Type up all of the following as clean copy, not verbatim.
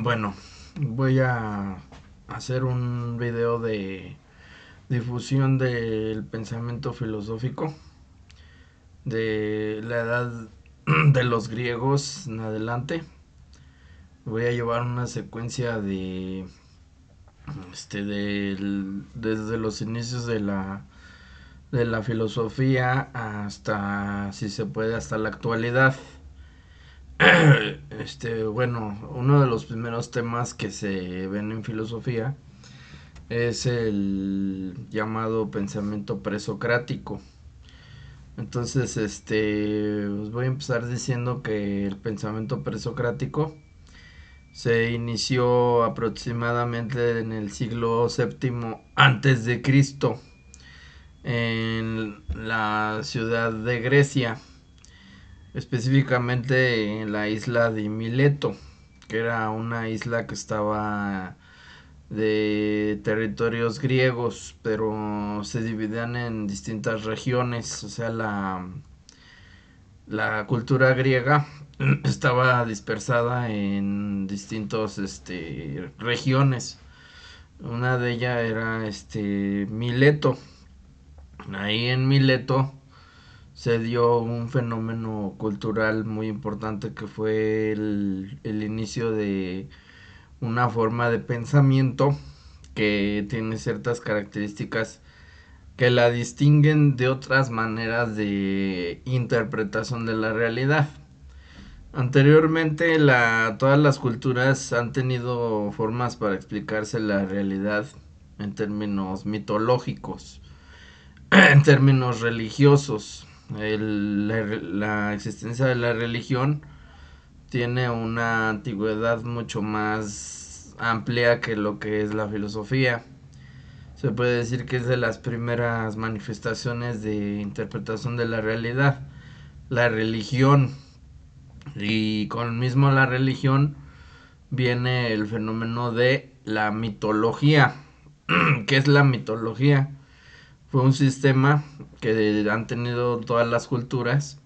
Bueno, voy a hacer un video de difusión del pensamiento filosófico de la edad de los griegos en adelante. Voy a llevar una secuencia desde los inicios de la filosofía hasta, si se puede, hasta la actualidad. Bueno, uno de los primeros temas que se ven en filosofía es el llamado pensamiento presocrático. Entonces, os voy a empezar diciendo que el pensamiento presocrático se inició aproximadamente en el siglo séptimo antes de Cristo en la ciudad de Grecia, específicamente en la isla de Mileto, que era una isla que estaba de territorios griegos, pero se dividían en distintas regiones, o sea, la cultura griega estaba dispersada en distintos regiones. Una de ellas era Mileto. Ahí en Mileto se dio un fenómeno cultural muy importante que fue el inicio de una forma de pensamiento que tiene ciertas características que la distinguen de otras maneras de interpretación de la realidad. Anteriormente, todas las culturas han tenido formas para explicarse la realidad en términos mitológicos, en términos religiosos. La existencia de la religión tiene una antigüedad mucho más amplia que lo que es la filosofía. Se puede decir que es de las primeras manifestaciones de interpretación de la realidad, la religión. Y con mismo la religión viene el fenómeno de la mitología. ¿Qué es la mitología? Fue un sistema que han tenido todas las culturas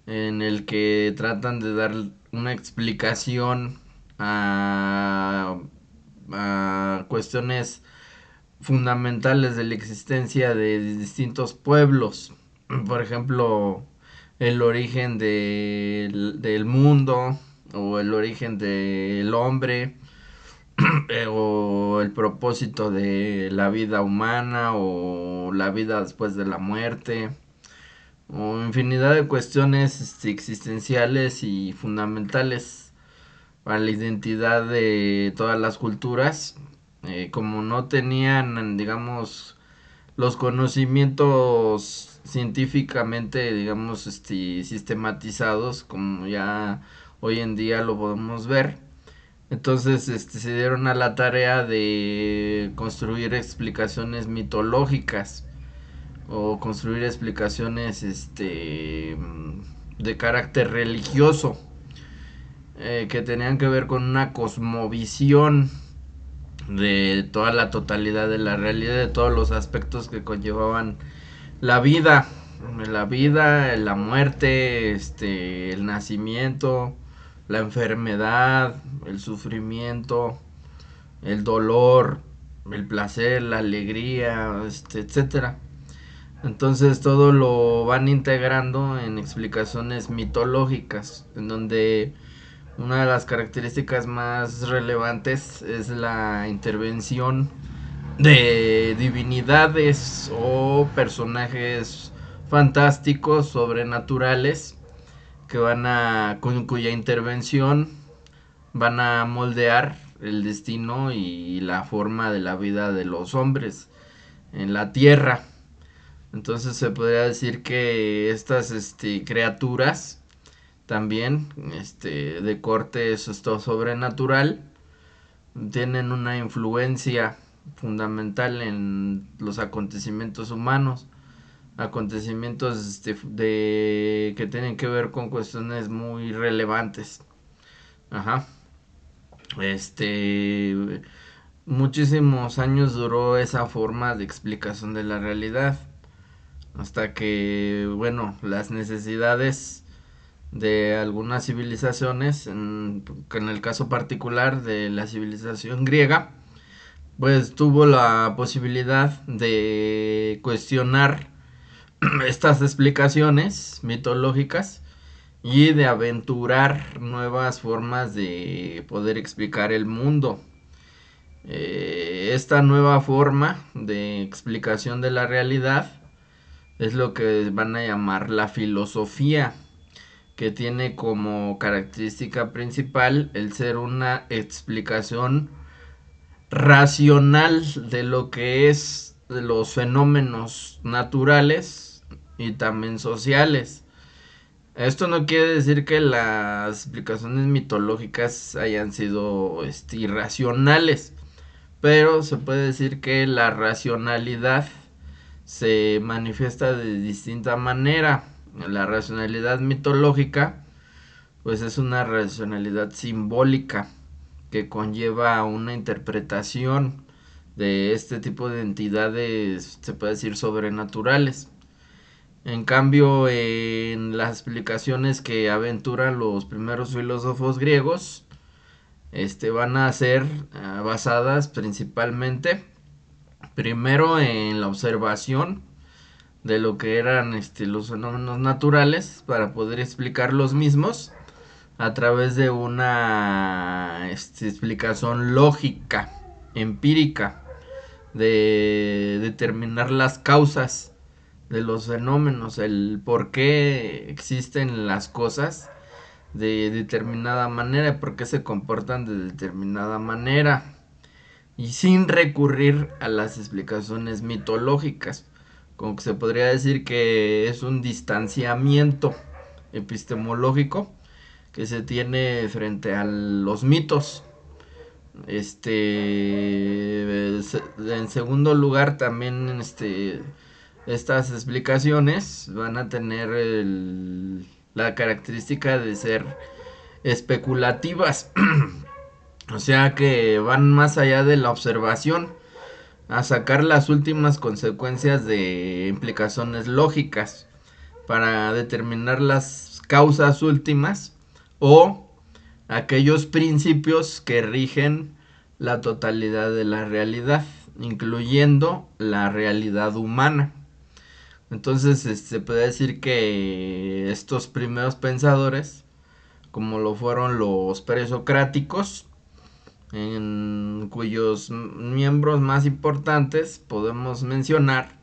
en el que tratan de dar una explicación a cuestiones fundamentales de la existencia de distintos pueblos. Por ejemplo, el origen del mundo o el origen del hombre o el propósito de la vida humana o la vida después de la muerte o infinidad de cuestiones existenciales y fundamentales para la identidad de todas las culturas. Como no tenían, digamos, los conocimientos científicamente, digamos, sistematizados, como ya hoy en día lo podemos ver. Entonces, se dieron a la tarea de construir explicaciones mitológicas o construir explicaciones, de carácter religioso, que tenían que ver con una cosmovisión de toda la totalidad de la realidad, de todos los aspectos que conllevaban la la muerte, el nacimiento, la enfermedad, el sufrimiento, el dolor, el placer, la alegría, etcétera. Entonces todo lo van integrando en explicaciones mitológicas, en donde una de las características más relevantes es la intervención de divinidades o personajes fantásticos, sobrenaturales, que con cuya intervención van a moldear el destino y la forma de la vida de los hombres en la tierra. Entonces se podría decir que estas criaturas también de corte esto sobrenatural tienen una influencia fundamental en los acontecimientos humanos, acontecimientos que tienen que ver con cuestiones muy relevantes. Ajá. Este Muchísimos años duró esa forma de explicación de la realidad hasta que, bueno, las necesidades de algunas civilizaciones, en el caso particular de la civilización griega, pues tuvo la posibilidad de cuestionar estas explicaciones mitológicas y de aventurar nuevas formas de poder explicar el mundo. Esta nueva forma de explicación de la realidad es lo que van a llamar la filosofía, que tiene como característica principal el ser una explicación racional de lo que es de los fenómenos naturales y también sociales. Esto no quiere decir que las explicaciones mitológicas hayan sido irracionales, pero se puede decir que la racionalidad se manifiesta de distinta manera. La racionalidad mitológica pues es una racionalidad simbólica que conlleva una interpretación de este tipo de entidades, se puede decir, sobrenaturales. En cambio, en las explicaciones que aventuran los primeros filósofos griegos, van a ser basadas principalmente, primero, en la observación de lo que eran los fenómenos naturales para poder explicar los mismos a través de una explicación lógica, empírica, de determinar las causas de los fenómenos, el por qué existen las cosas de determinada manera, por qué se comportan de determinada manera, y sin recurrir a las explicaciones mitológicas. Como que se podría decir que es un distanciamiento epistemológico que se tiene frente a los mitos. En segundo lugar, también estas explicaciones van a tener la característica de ser especulativas. O sea que van más allá de la observación a sacar las últimas consecuencias de implicaciones lógicas para determinar las causas últimas o aquellos principios que rigen la totalidad de la realidad, incluyendo la realidad humana. Entonces, se puede decir que estos primeros pensadores, como lo fueron los presocráticos, en cuyos miembros más importantes podemos mencionar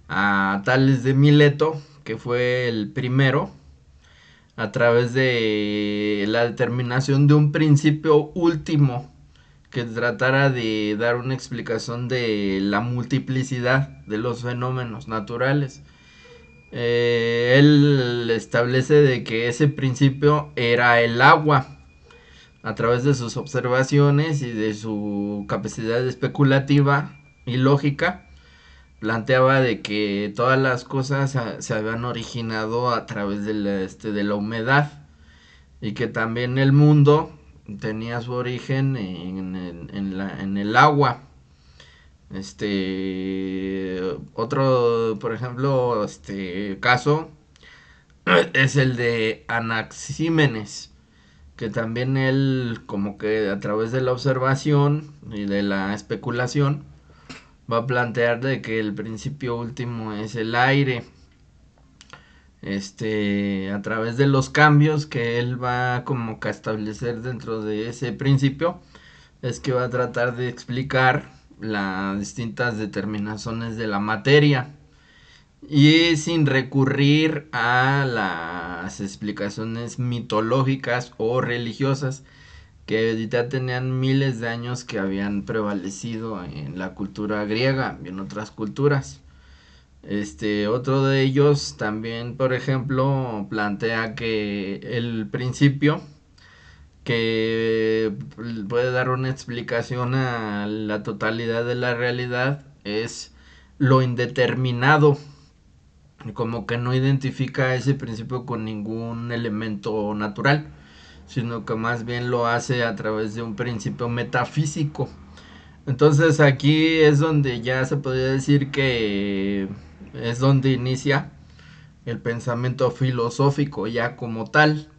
a Tales de Mileto, que fue el primero, a través de la determinación de un principio último que tratara de dar una explicación de la multiplicidad de los fenómenos naturales. Él establece de que ese principio era el agua, a través de sus observaciones y de su capacidad especulativa y lógica. Planteaba de que todas las cosas se habían originado a través de la humedad, y que también el mundo tenía su origen en el agua. Otro, por ejemplo, caso es el de Anaxímenes, que también él, como que a través de la observación y de la especulación, va a plantear de que el principio último es el aire. A través de los cambios que él va como que a establecer dentro de ese principio, es que va a tratar de explicar las distintas determinaciones de la materia, y sin recurrir a las explicaciones mitológicas o religiosas que ya tenían miles de años que habían prevalecido en la cultura griega y en otras culturas. Otro de ellos también, por ejemplo, plantea que el principio que puede dar una explicación a la totalidad de la realidad es lo indeterminado, como que no identifica ese principio con ningún elemento natural, sino que más bien lo hace a través de un principio metafísico. Entonces aquí es donde ya se podría decir que es donde inicia el pensamiento filosófico ya como tal,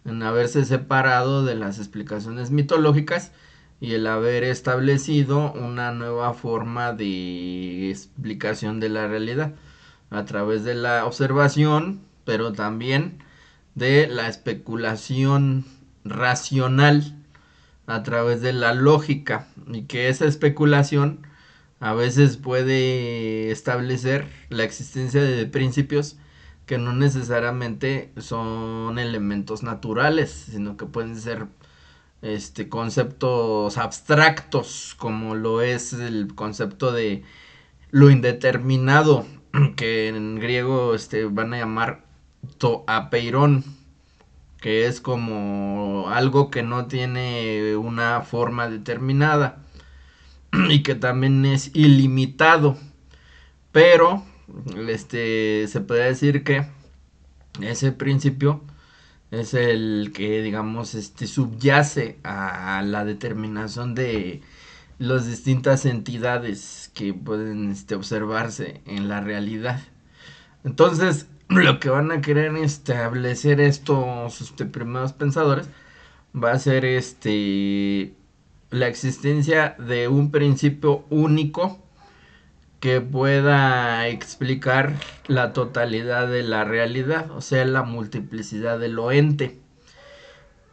en haberse separado de las explicaciones mitológicas y el haber establecido una nueva forma de explicación de la realidad a través de la observación, pero también de la especulación racional a través de la lógica, y que esa especulación a veces puede establecer la existencia de principios que no necesariamente son elementos naturales, sino que pueden ser conceptos abstractos, como lo es el concepto de lo indeterminado, que en griego van a llamar to apeiron, que es como algo que no tiene una forma determinada y que también es ilimitado, pero se puede decir que ese principio es el que, digamos, subyace a la determinación de las distintas entidades que pueden observarse en la realidad. Entonces, lo que van a querer establecer estos primeros pensadores va a ser la existencia de un principio único que pueda explicar la totalidad de la realidad, o sea, la multiplicidad de lo ente.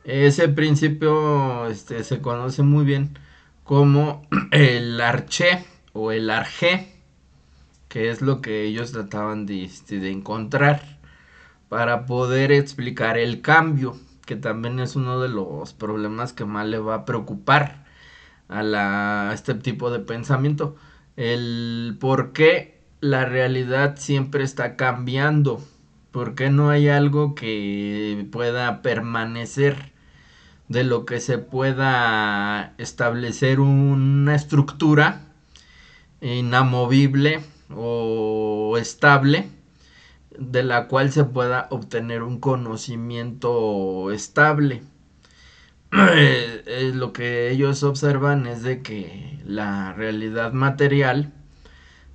Ese principio se conoce muy bien como el arché o el arjé, que es lo que ellos trataban de encontrar para poder explicar el cambio, que también es uno de los problemas que más le va a preocupar a este tipo de pensamiento. El por qué la realidad siempre está cambiando, por qué no hay algo que pueda permanecer, de lo que se pueda establecer una estructura inamovible o estable, de la cual se pueda obtener un conocimiento estable. Lo que ellos observan es de que la realidad material,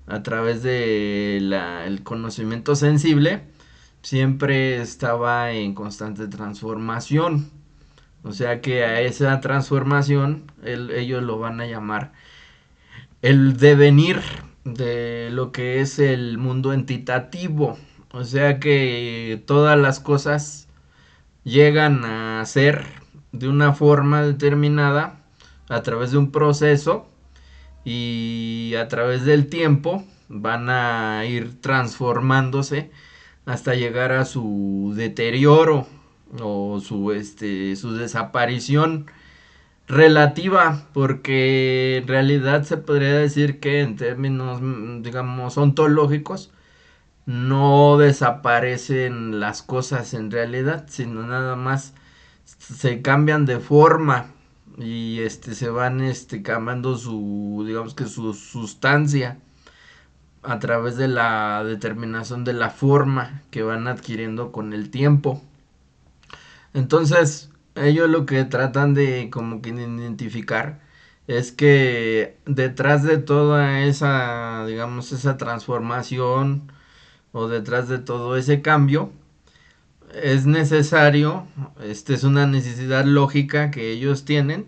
a través de el conocimiento sensible, siempre estaba en constante transformación. O sea que a esa transformación ellos lo van a llamar el devenir de lo que es el mundo entitativo. O sea que todas las cosas llegan a ser de una forma determinada a través de un proceso, y a través del tiempo van a ir transformándose hasta llegar a su deterioro o su desaparición relativa, porque en realidad se podría decir que en términos, digamos, ontológicos, no desaparecen las cosas en realidad, sino nada más se cambian de forma, y se van cambiando su, digamos, que su sustancia a través de la determinación de la forma que van adquiriendo con el tiempo. Entonces, ellos lo que tratan de como que identificar es que detrás de toda esa, digamos, esa transformación, o detrás de todo ese cambio, es necesario, es una necesidad lógica que ellos tienen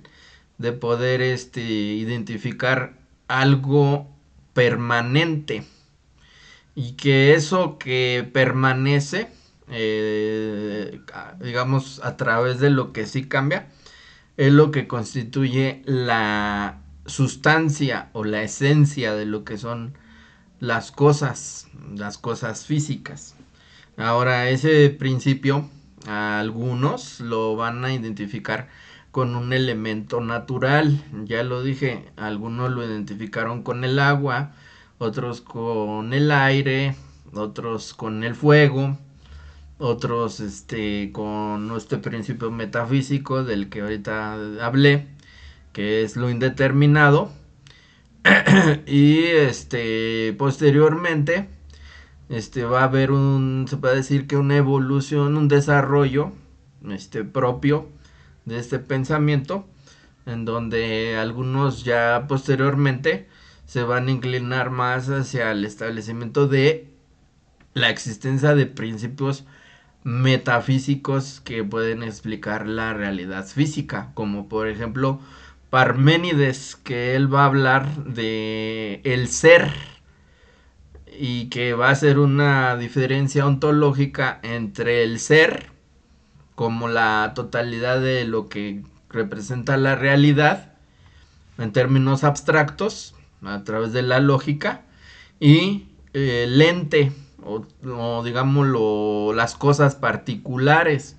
de poder identificar algo permanente, y que eso que permanece, digamos, a través de lo que sí cambia, es lo que constituye la sustancia o la esencia de lo que son las cosas físicas. Ahora, ese principio, algunos lo van a identificar con un elemento natural. Ya lo dije, algunos lo identificaron con el agua, otros con el aire, otros con el fuego, otros con este principio metafísico del que ahorita hablé, que es lo indeterminado. Y posteriormente va a haber se puede decir que una evolución, un desarrollo propio de este pensamiento, en donde algunos ya posteriormente se van a inclinar más hacia el establecimiento de la existencia de principios metafísicos que pueden explicar la realidad física, como por ejemplo Parménides, que él va a hablar de el ser y que va a hacer una diferencia ontológica entre el ser como la totalidad de lo que representa la realidad en términos abstractos a través de la lógica y el ente o digámoslo las cosas particulares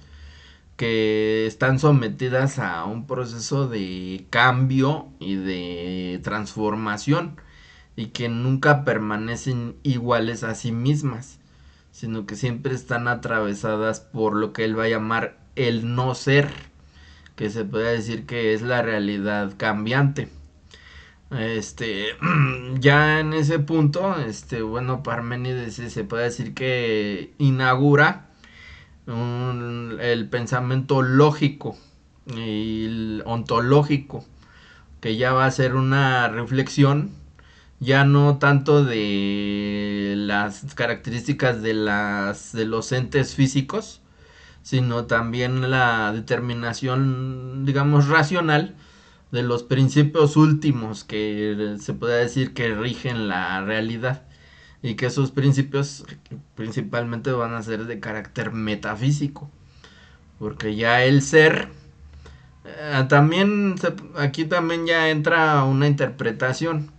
que están sometidas a un proceso de cambio y de transformación y que nunca permanecen iguales a sí mismas, sino que siempre están atravesadas por lo que él va a llamar el no ser, que se puede decir que es la realidad cambiante. Ya en ese punto, bueno, Parménides se puede decir que inaugura el pensamiento lógico y el ontológico, que ya va a ser una reflexión ya no tanto de las características de los entes físicos, sino también la determinación, digamos, racional de los principios últimos que se puede decir que rigen la realidad y que esos principios principalmente van a ser de carácter metafísico, porque ya el ser también aquí también ya entra una interpretación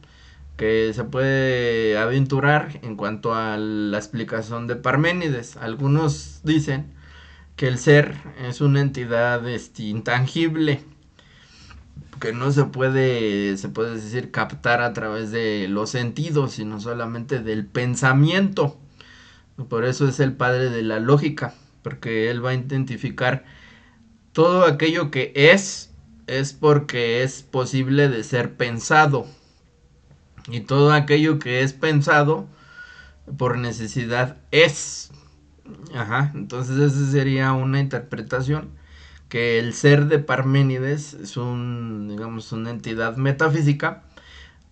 que se puede aventurar en cuanto a la explicación de Parménides. Algunos dicen que el ser es una entidad intangible que no se puede decir captar a través de los sentidos, sino solamente del pensamiento. Por eso es el padre de la lógica, porque él va a identificar todo aquello que es porque es posible de ser pensado. Y todo aquello que es pensado por necesidad es. Ajá, entonces esa sería una interpretación que el ser de Parménides es digamos, una entidad metafísica,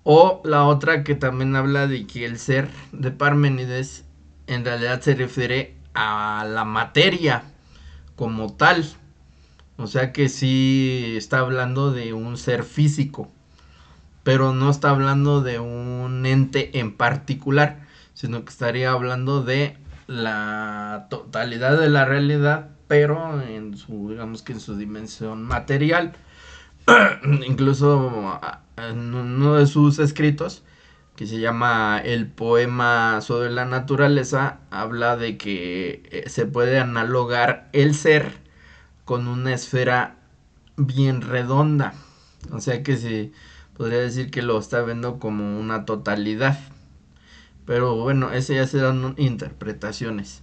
o la otra que también habla de que el ser de Parménides en realidad se refiere a la materia como tal, o sea que sí está hablando de un ser físico, pero no está hablando de un ente en particular, sino que estaría hablando de la totalidad de la realidad, pero en su, digamos que en su dimensión material. Incluso en uno de sus escritos, que se llama El poema sobre la naturaleza, habla de que se puede analogar el ser con una esfera bien redonda. O sea que se podría decir que lo está viendo como una totalidad. Pero bueno, esas ya serán interpretaciones.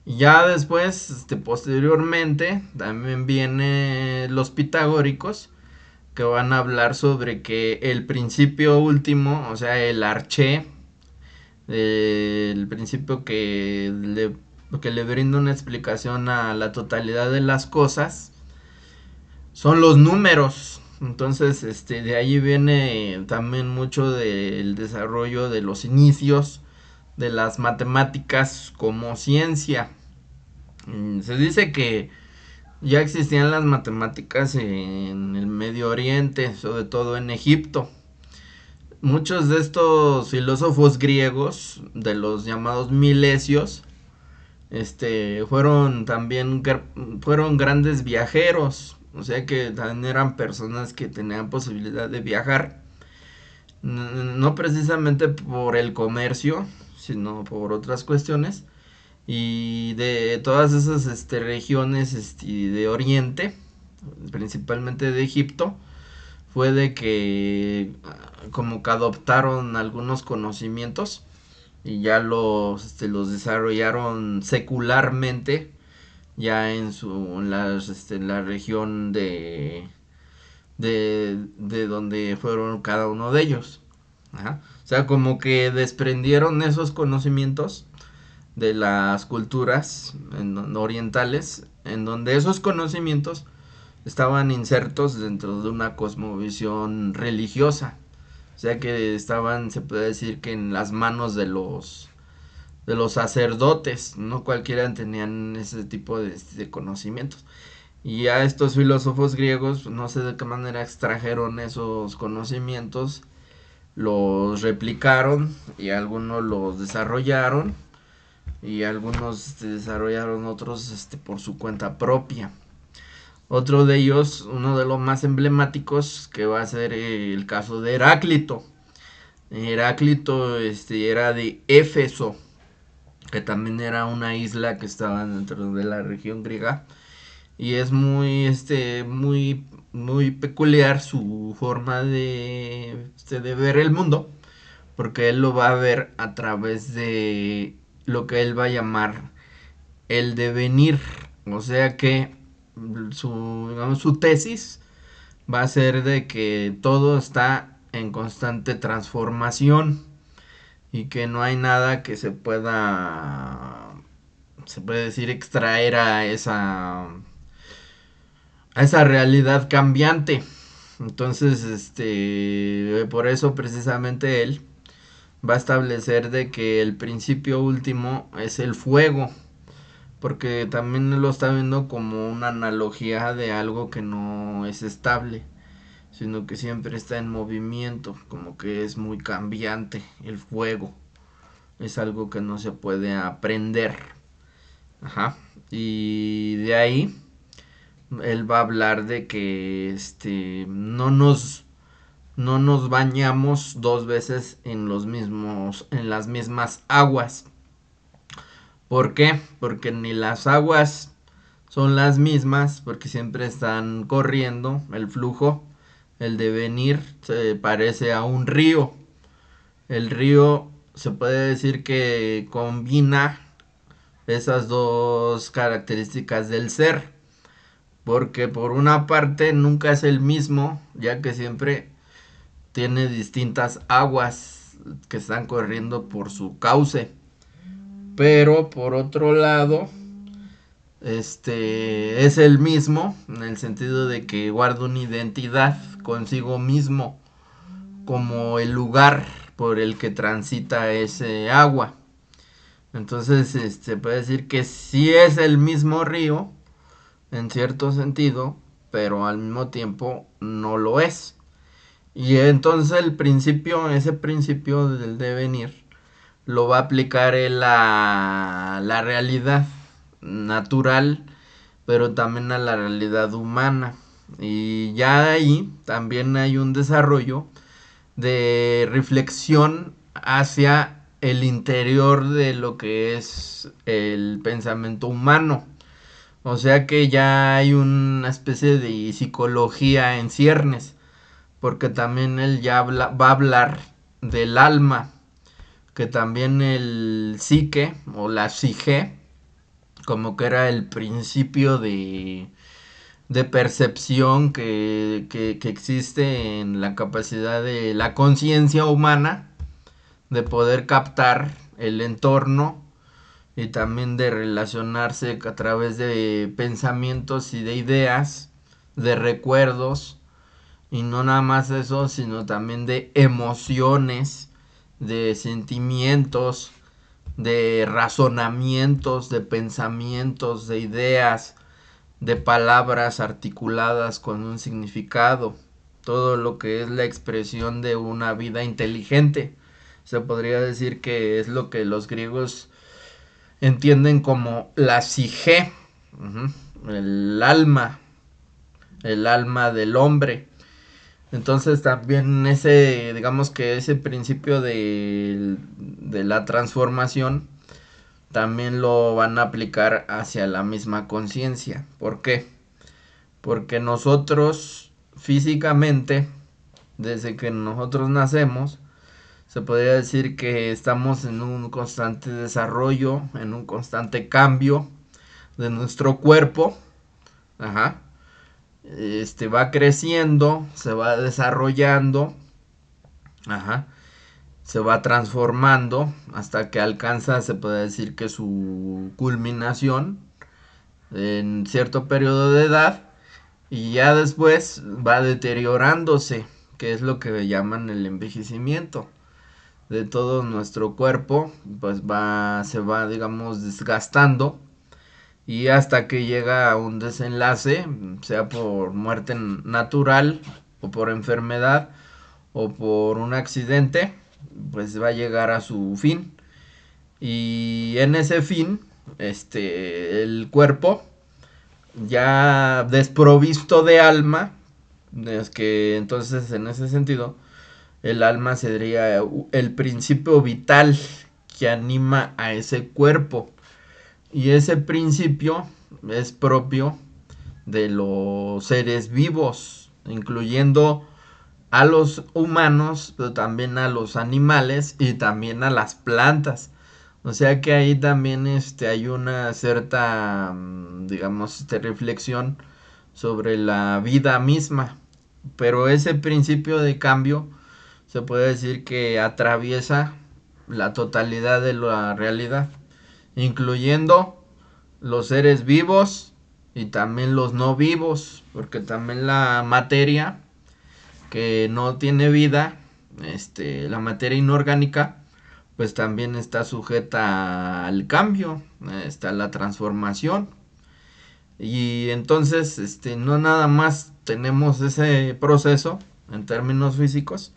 Y ya después, posteriormente, también vienen los pitagóricos, que van a hablar sobre que el principio último, o sea, el arché, el principio que le brinda una explicación a la totalidad de las cosas, son los números. Entonces, de ahí viene también mucho del desarrollo de los inicios de las matemáticas como ciencia. Se dice que ya existían las matemáticas en el Medio Oriente, sobre todo en Egipto. Muchos de estos filósofos griegos, de los llamados milesios, fueron grandes viajeros, o sea que también eran personas que tenían posibilidad de viajar, no precisamente por el comercio, sino por otras cuestiones. Y de todas esas regiones de Oriente, principalmente de Egipto, fue de que como que adoptaron algunos conocimientos y ya los desarrollaron secularmente ya en la región de donde fueron cada uno de ellos. Ajá. O sea, como que desprendieron esos conocimientos de las culturas orientales, en donde esos conocimientos estaban insertos dentro de una cosmovisión religiosa. O sea que estaban, se puede decir que en las manos de los sacerdotes, no cualquiera tenían ese tipo de conocimientos. Y a estos filósofos griegos, no sé de qué manera extrajeron esos conocimientos, los replicaron y algunos los desarrollaron y algunos desarrollaron otros por su cuenta propia. Otro de ellos, uno de los más emblemáticos, que va a ser el caso de Heráclito. Heráclito era de Éfeso, que también era una isla que estaba dentro de la región griega. Y es muy peculiar su forma de ver el mundo, porque él lo va a ver a través de lo que él va a llamar el devenir. O sea que su tesis va a ser de que todo está en constante transformación y que no hay nada que se puede decir, extraer a esa realidad cambiante. Entonces, por eso precisamente él va a establecer de que el principio último es el fuego, porque también lo está viendo como una analogía de algo que no es estable, sino que siempre está en movimiento, como que es muy cambiante. El fuego es algo que no se puede aprender. Ajá. Y de ahí él va a hablar de que no nos bañamos dos veces en las mismas aguas. ¿Por qué? Porque ni las aguas son las mismas, porque siempre están corriendo, el flujo, el devenir se parece a un río. El río se puede decir que combina esas dos características del ser, porque por una parte nunca es el mismo, ya que siempre tiene distintas aguas que están corriendo por su cauce, pero por otro lado es el mismo en el sentido de que guarda una identidad consigo mismo como el lugar por el que transita ese agua. Entonces puede decir que sí es el mismo río en cierto sentido, pero al mismo tiempo no lo es. Y entonces ese principio del devenir, lo va a aplicar en la realidad natural, pero también a la realidad humana. Y ya de ahí también hay un desarrollo de reflexión hacia el interior de lo que es el pensamiento humano. O sea que ya hay una especie de psicología en ciernes, porque también él ya va a hablar del alma, que también el psique o la psique, como que era el principio de percepción que existe en la capacidad de la conciencia humana, de poder captar el entorno y también de relacionarse a través de pensamientos y de ideas, de recuerdos, y no nada más eso, sino también de emociones, de sentimientos, de razonamientos, de pensamientos, de ideas, de palabras articuladas con un significado, todo lo que es la expresión de una vida inteligente. Se podría decir que es lo que los griegos entienden como la psique, el alma, el alma del hombre. Entonces también digamos que ese principio de la transformación también lo van a aplicar hacia la misma conciencia. ¿Por qué? Porque nosotros físicamente, desde que nosotros nacemos, se podría decir que estamos en un constante desarrollo, en un constante cambio de nuestro cuerpo. Ajá. Va creciendo, se va desarrollando, ajá, se va transformando hasta que alcanza, se puede decir que su culminación en cierto periodo de edad, y ya después va deteriorándose, que es lo que llaman el envejecimiento. de todo nuestro cuerpo, pues se va, digamos, desgastando y hasta que llega a un desenlace, sea por muerte natural o por enfermedad o por un accidente, pues va a llegar a su fin. Y en ese fin, el cuerpo ya desprovisto de alma, es que entonces en ese sentido el alma sería el principio vital que anima a ese cuerpo. Y ese principio es propio de los seres vivos, incluyendo a los humanos, pero también a los animales y también a las plantas. O sea que ahí también hay una cierta, digamos, reflexión sobre la vida misma. Pero ese principio de cambio se puede decir que atraviesa la totalidad de la realidad, incluyendo los seres vivos y también los no vivos, porque también la materia que no tiene vida, la materia inorgánica, pues también está sujeta al cambio, está la transformación. Y entonces, no nada más tenemos ese proceso en términos físicos,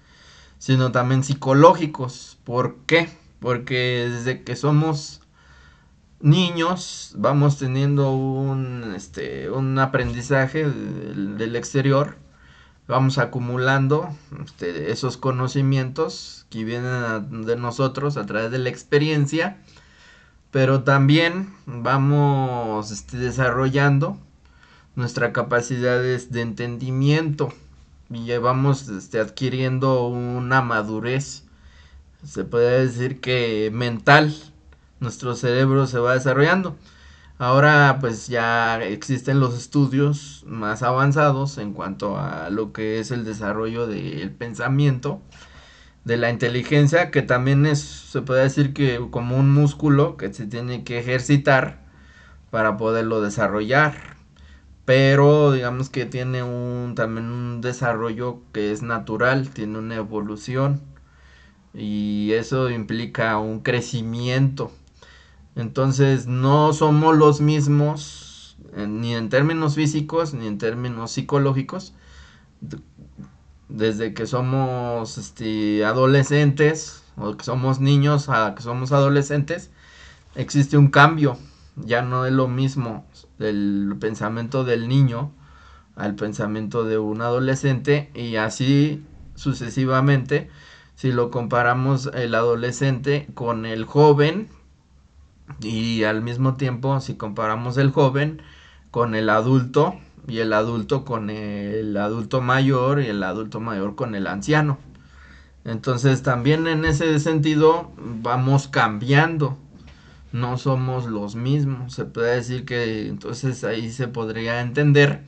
sino también psicológicos. ¿Por qué? Porque desde que somos niños vamos teniendo un aprendizaje del exterior, vamos acumulando esos conocimientos que vienen de nosotros a través de la experiencia, pero también vamos desarrollando nuestras capacidades de entendimiento y vamos adquiriendo una madurez, se puede decir que mental, nuestro cerebro se va desarrollando. Ahora pues ya existen los estudios más avanzados en cuanto a lo que es el desarrollo del pensamiento, de la inteligencia, que también se puede decir que como un músculo que se tiene que ejercitar para poderlo desarrollar. Pero digamos que tiene también un desarrollo que es natural, tiene una evolución y eso implica un crecimiento. Entonces no somos los mismos ni en términos físicos ni en términos psicológicos desde que somos adolescentes o que somos niños a que somos adolescentes. Existe un cambio, ya no es lo mismo el pensamiento del niño al pensamiento de un adolescente y así sucesivamente. Si lo comparamos el adolescente con el joven y al mismo tiempo si comparamos el joven con el adulto y el adulto con el adulto mayor y el adulto mayor con el anciano. Entonces también en ese sentido vamos cambiando, no somos los mismos. Se puede decir que entonces ahí se podría entender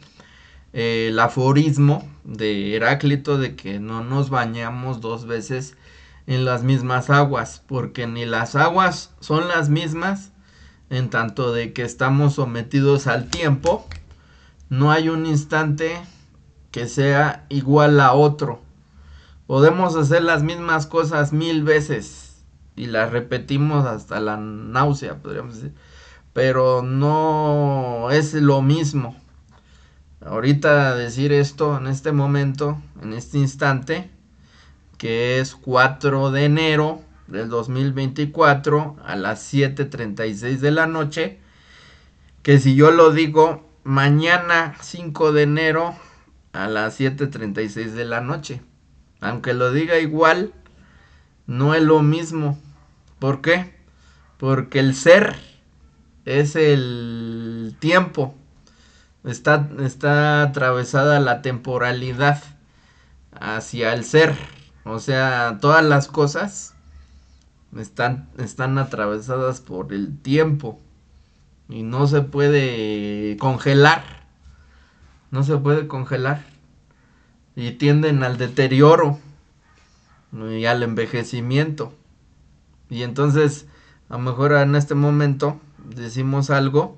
el aforismo de Heráclito de que no nos bañamos dos veces en las mismas aguas, porque ni las aguas son las mismas en tanto de que estamos sometidos al tiempo. No hay un instante que sea igual a otro. Podemos hacer las mismas cosas 1000 veces y las repetimos hasta la náusea, podríamos decir, pero no es lo mismo. Ahorita decir esto en este momento, en este instante, que es 4 de enero del 2024 a las 7:36 de la noche, que si yo lo digo mañana 5 de enero a las 7:36 de la noche, aunque lo diga igual, no es lo mismo. ¿Por qué? Porque el ser es el tiempo. Está atravesada la temporalidad hacia el ser. O sea, todas las cosas están atravesadas por el tiempo. Y no se puede congelar. No se puede congelar. Y tienden al deterioro, ¿no? Y al envejecimiento. Y entonces, a lo mejor en este momento decimos algo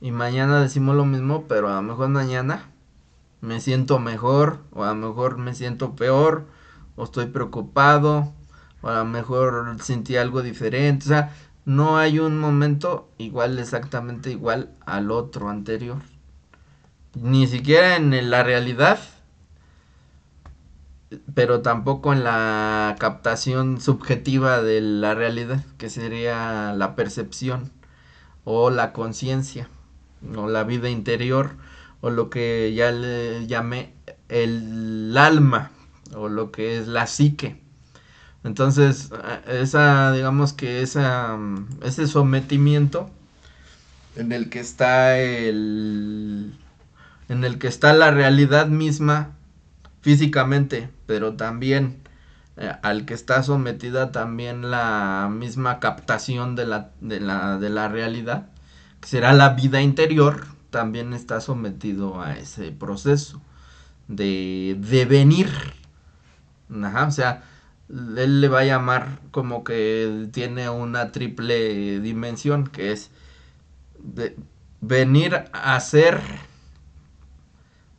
y mañana decimos lo mismo, pero a lo mejor mañana me siento mejor o a lo mejor me siento peor o estoy preocupado o a lo mejor sentí algo diferente, o sea, no hay un momento igual, exactamente igual al otro anterior, ni siquiera en la realidad, pero tampoco en la captación subjetiva de la realidad, que sería la percepción o la conciencia o la vida interior o lo que ya le llamé el alma o lo que es la psique. Entonces, esa, digamos que ese sometimiento en el que está en el que está la realidad misma físicamente, pero también al que está sometida también la misma captación de la realidad, que será la vida interior, también está sometido a ese proceso de devenir. Ajá, o sea, él le va a llamar como que tiene una triple dimensión, que es de venir a ser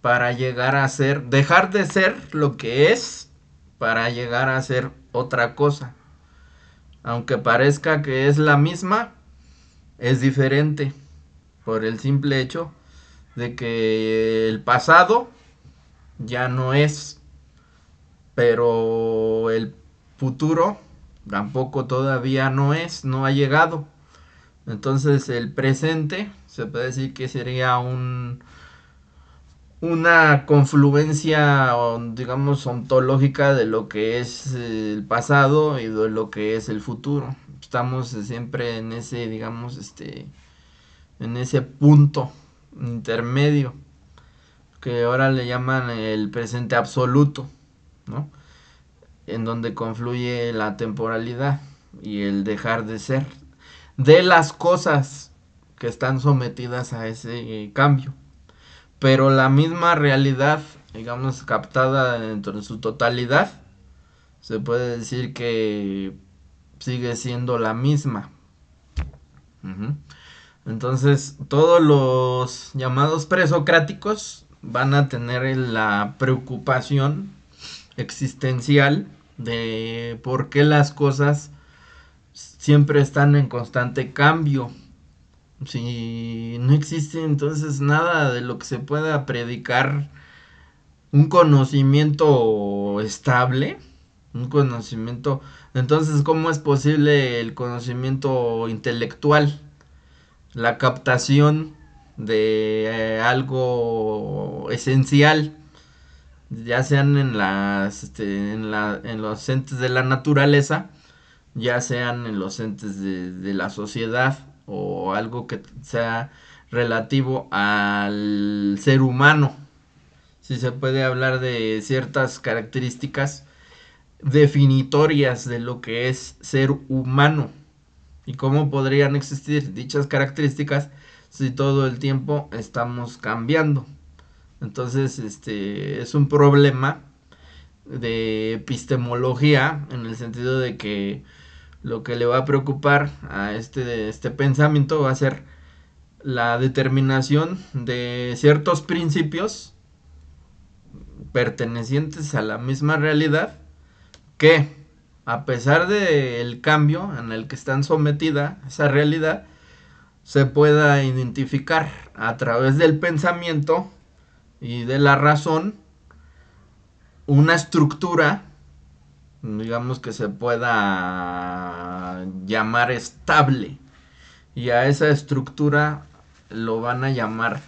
para llegar a ser, dejar de ser lo que es para llegar a ser otra cosa. Aunque parezca que es la misma, es diferente por el simple hecho de que el pasado ya no es, pero el futuro tampoco todavía no es, no ha llegado. Entonces el presente se puede decir que sería una confluencia, digamos, ontológica de lo que es el pasado y de lo que es el futuro. Estamos siempre en ese, digamos, en ese punto intermedio que ahora le llaman el presente absoluto, ¿no? En donde confluye la temporalidad y el dejar de ser de las cosas que están sometidas a ese cambio. Pero la misma realidad, digamos, captada dentro de su totalidad, se puede decir que sigue siendo la misma. Ujú. Entonces, todos los llamados presocráticos van a tener la preocupación existencial de por qué las cosas siempre están en constante cambio. Si no existe entonces nada de lo que se pueda predicar un conocimiento estable, un conocimiento, entonces ¿cómo es posible el conocimiento intelectual? La captación de algo esencial, ya sean en en los entes de la naturaleza, ya sean en los entes de la sociedad o algo que sea relativo al ser humano. Si se puede hablar de ciertas características definitorias de lo que es ser humano y cómo podrían existir dichas características si todo el tiempo estamos cambiando. Entonces, es un problema de epistemología en el sentido de que lo que le va a preocupar a este pensamiento va a ser la determinación de ciertos principios pertenecientes a la misma realidad que, a pesar del cambio en el que están sometida esa realidad, se pueda identificar a través del pensamiento y de la razón una estructura, digamos, que se pueda llamar estable, y a esa estructura lo van a llamar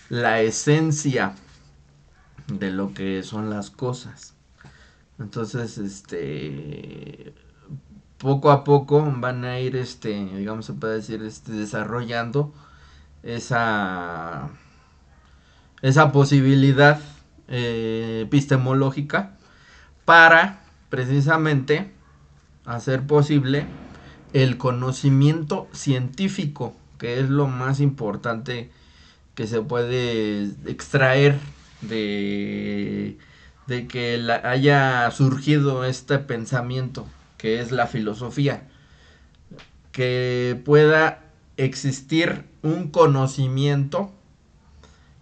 la esencia de lo que son las cosas. Entonces, poco a poco van a ir, digamos, se puede decir, desarrollando esa, esa posibilidad epistemológica para precisamente hacer posible el conocimiento científico, que es lo más importante que se puede extraer de que haya surgido este pensamiento, que es la filosofía, que pueda existir un conocimiento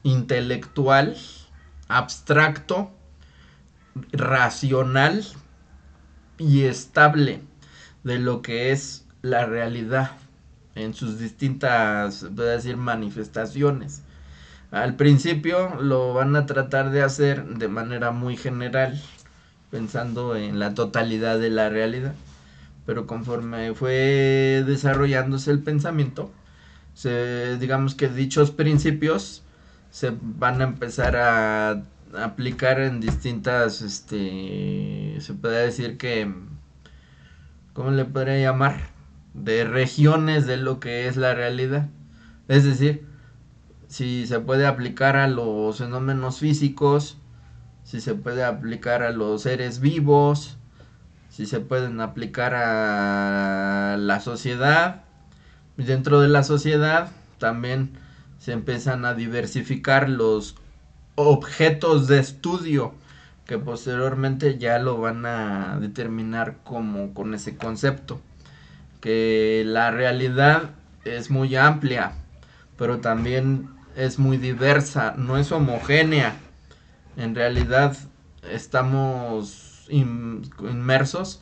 intelectual, abstracto, racional y estable, de lo que es la realidad en sus distintas, voy a decir, manifestaciones. Al principio lo van a tratar de hacer de manera muy general, pensando en la totalidad de la realidad, pero conforme fue desarrollándose el pensamiento, digamos que dichos principios se van a empezar a aplicar en distintas, se puede decir que, ¿cómo le podría llamar? De regiones de lo que es la realidad. Es decir, si se puede aplicar a los fenómenos físicos, si se puede aplicar a los seres vivos, si se pueden aplicar a la sociedad. Y dentro de la sociedad también se empiezan a diversificar los objetos de estudio que posteriormente ya lo van a determinar como con ese concepto, que la realidad es muy amplia, pero también es muy diversa, no es homogénea. En realidad estamos inmersos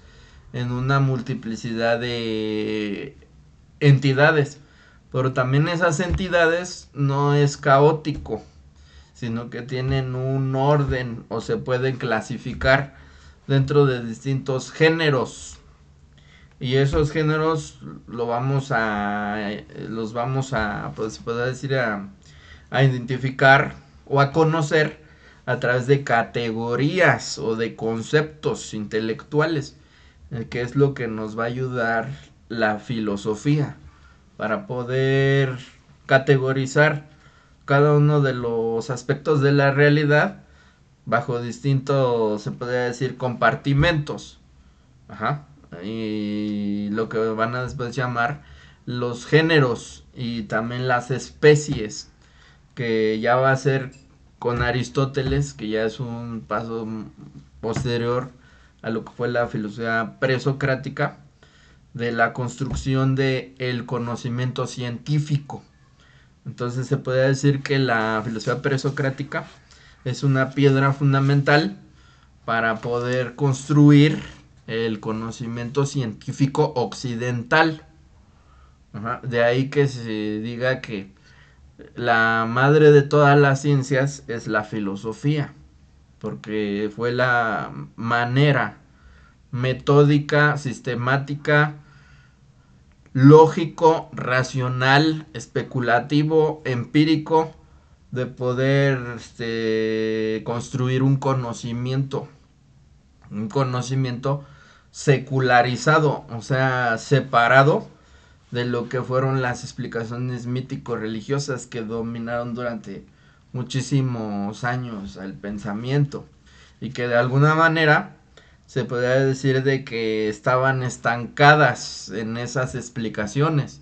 en una multiplicidad de entidades, pero también esas entidades no es caótico, sino que tienen un orden o se pueden clasificar dentro de distintos géneros. Y esos géneros los vamos a, pues puedo decir, a identificar o a conocer a través de categorías o de conceptos intelectuales, que es lo que nos va a ayudar la filosofía para poder categorizar cada uno de los aspectos de la realidad bajo distintos, se podría decir, compartimentos. Ajá. Y lo que van a después llamar los géneros y también las especies, que ya va a ser con Aristóteles, que ya es un paso posterior a lo que fue la filosofía presocrática, de la construcción de el conocimiento científico. Entonces se puede decir que la filosofía presocrática es una piedra fundamental para poder construir el conocimiento científico occidental. Ajá. De ahí que se diga que la madre de todas las ciencias es la filosofía, porque fue la manera metódica, sistemática, lógico, racional, especulativo, empírico de poder construir un conocimiento secularizado, o sea, separado de lo que fueron las explicaciones mítico-religiosas que dominaron durante muchísimos años el pensamiento y que de alguna manera se podría decir de que estaban estancadas en esas explicaciones.